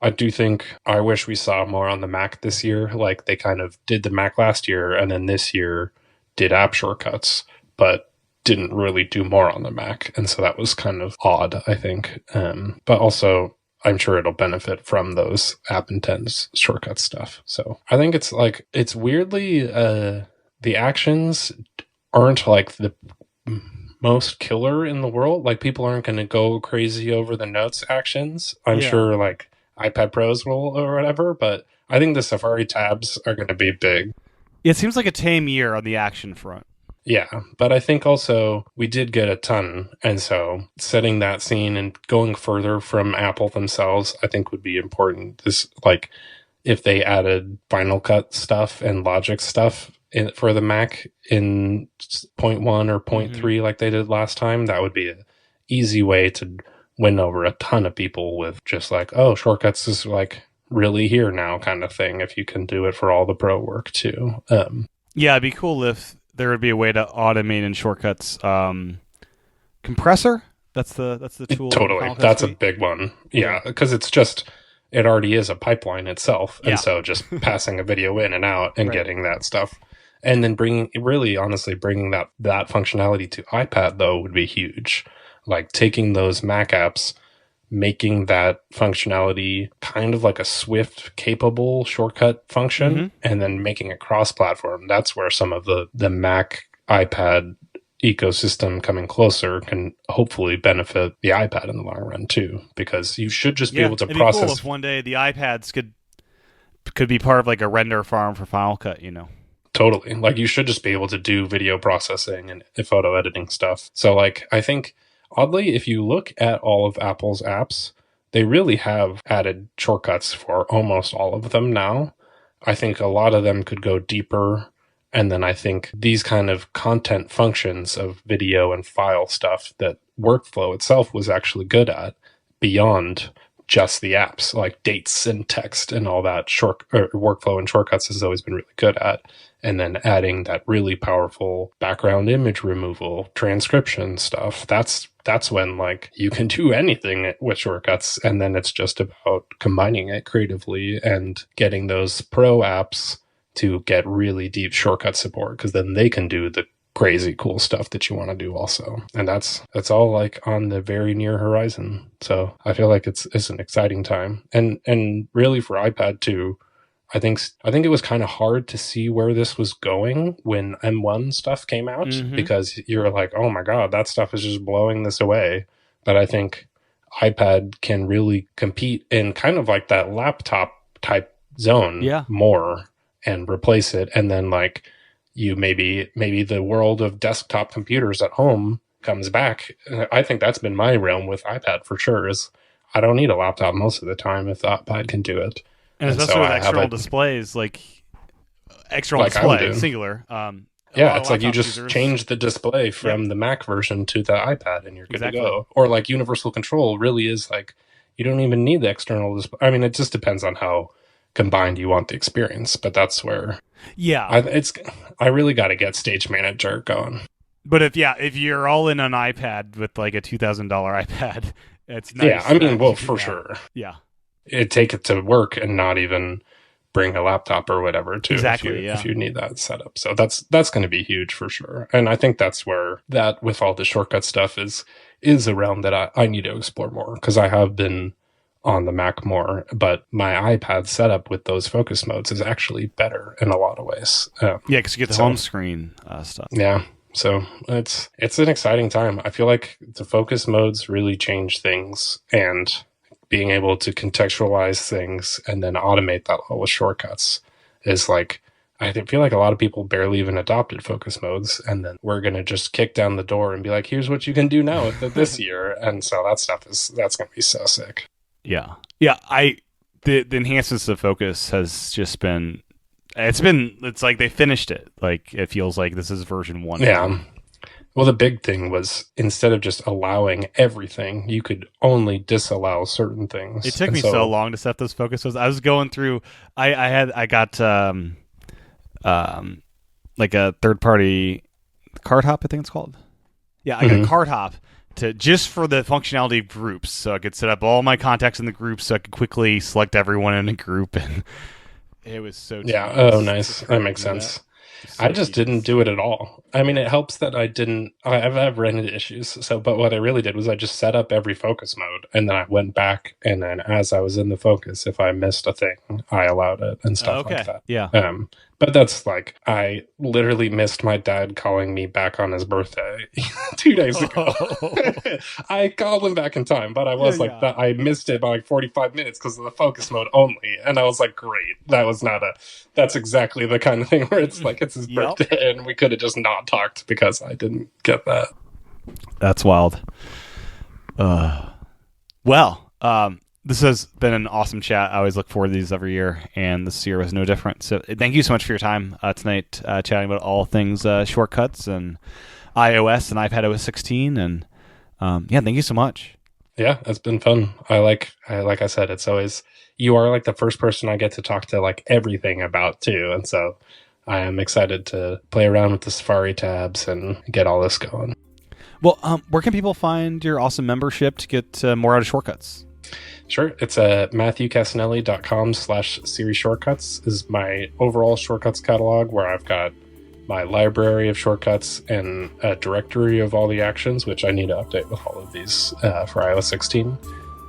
I do think I wish we saw more on the Mac this year. Like they kind of did the Mac last year and then this year did app shortcuts, but didn't really do more on the Mac. And so that was kind of odd, I think. But also, I'm sure it'll benefit from those app intents shortcut stuff. So I think it's weirdly, the actions aren't like the most killer in the world. Like, people aren't going to go crazy over the notes actions. I'm sure like iPad Pros will or whatever, but I think the Safari tabs are going to be big. It seems like a tame year on the action front. Yeah, but I think also we did get a ton, and so setting that scene and going further from Apple themselves, I think would be important. This, like, if they added Final Cut stuff and Logic stuff for the Mac in 0.1 or 0.3 like they did last time, that would be an easy way to win over a ton of people with just like, oh, shortcuts is like really here now kind of thing, if you can do it for all the pro work too. Yeah, it'd be cool if there would be a way to automate in shortcuts. Compressor? That's the tool. Totally. That's a big one. Yeah, because it already is a pipeline itself. And so just passing a video in and out and getting that stuff. And then bringing that functionality to iPad, though, would be huge. Like, taking those Mac apps, making that functionality kind of like a Swift capable shortcut function, and then making it cross-platform. That's where some of the Mac iPad ecosystem coming closer can hopefully benefit the iPad in the long run too, because you should just be able to process. It'd be cool if one day the iPads could be part of like a render farm for Final Cut, you know. Totally. Like, you should just be able to do video processing and photo editing stuff. So like, I think oddly, if you look at all of Apple's apps, they really have added shortcuts for almost all of them now. I think a lot of them could go deeper. And then I think these kind of content functions of video and file stuff that Workflow itself was actually good at, beyond just the apps, like dates and text and all that, Workflow and shortcuts has always been really good at. And then adding that really powerful background image removal, transcription stuff. That's when like you can do anything with shortcuts, and then it's just about combining it creatively and getting those pro apps to get really deep shortcut support, because then they can do the crazy cool stuff that you want to do also. And that's all like on the very near horizon. So I feel like it's an exciting time. And really for iPad too, I think it was kind of hard to see where this was going when M1 stuff came out, because you're like, oh my God, that stuff is just blowing this away. But I think iPad can really compete in kind of like that laptop type zone more and replace it. And then like you maybe the world of desktop computers at home comes back. I think that's been my realm with iPad for sure, is I don't need a laptop most of the time if the iPad can do it. And especially so with external displays, like external display, singular. It's like you just change the display from the Mac version to the iPad and you're good to go. Or like universal control really is like, you don't even need the external display. I mean, it just depends on how combined you want the experience, but that's where I really got to get Stage Manager going. But if you're all in on iPad with like a $2,000 iPad, it's nice. Yeah, I mean, well, for sure. Yeah. Take it to work and not even bring a laptop or whatever too, exactly, if you need that setup. So that's going to be huge for sure. And I think that's where that with all the shortcut stuff is a realm that I need to explore more, because I have been on the Mac more, but my iPad setup with those focus modes is actually better in a lot of ways. Because you get the home screen stuff. Yeah. So it's an exciting time. I feel like the focus modes really change things, and being able to contextualize things and then automate that all with shortcuts is like, I feel like a lot of people barely even adopted focus modes, and then we're going to just kick down the door and be like, here's what you can do now with it this year. And so that's going to be so sick. Yeah. Yeah. The enhancements to focus has just been, it's like they finished it. Like, it feels like this is version 1. Yeah. Well, the big thing was, instead of just allowing everything, you could only disallow certain things. It took me so long to set those focuses. I was going through, I got like a third-party card hop, I think it's called. Yeah, I got card hop just for the functionality of groups, so I could set up all my contacts in the group, so I could quickly select everyone in a group, and it was so nice. That makes sense. I just didn't do it at all. I mean, it helps that I've run into issues. So, but what I really did was I just set up every focus mode, and then I went back, and then as I was in the focus, if I missed a thing, I allowed it and stuff like that. Yeah. But that's like, I literally missed my dad calling me back on his birthday 2 days ago. I called him back in time, but I was I missed it by like 45 minutes because of the focus mode only. And I was like, great. That's exactly the kind of thing where it's like, it's his birthday and we could have just not talked because I didn't get that. That's wild. This has been an awesome chat. I always look forward to these every year, and this year was no different. So thank you so much for your time tonight, chatting about all things shortcuts and iOS and iPadOS 16. And thank you so much. Yeah, it's been fun. Like I said, it's always, you are like the first person I get to talk to like everything about too. And so I am excited to play around with the Safari tabs and get all this going. Well, where can people find your awesome membership to get more out of shortcuts? Sure. It's MatthewCassinelli.com/series shortcuts is my overall shortcuts catalog, where I've got my library of shortcuts and a directory of all the actions, which I need to update with all of these for iOS 16.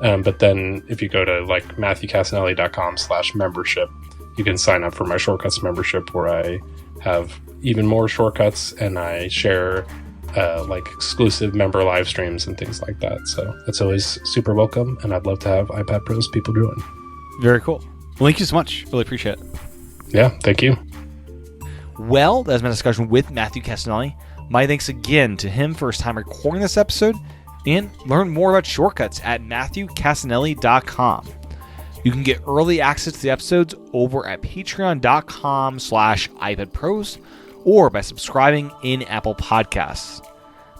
But then if you go to like MatthewCassinelli.com/membership, you can sign up for my shortcuts membership, where I have even more shortcuts and I share like exclusive member live streams and things like that. So that's always super welcome, and I'd love to have iPad Pros people join. Very cool. Well, thank you so much. Really appreciate it. Yeah, thank you. Well, that's my discussion with Matthew Cassinelli. My thanks again to him for his time recording this episode, and learn more about shortcuts at MatthewCassinelli.com. You can get early access to the episodes over at patreon.com/iPadPros, or by subscribing in Apple Podcasts.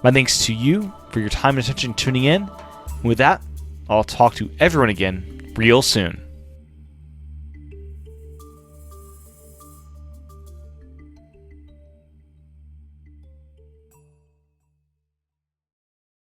My thanks to you for your time and attention tuning in. And with that, I'll talk to everyone again real soon.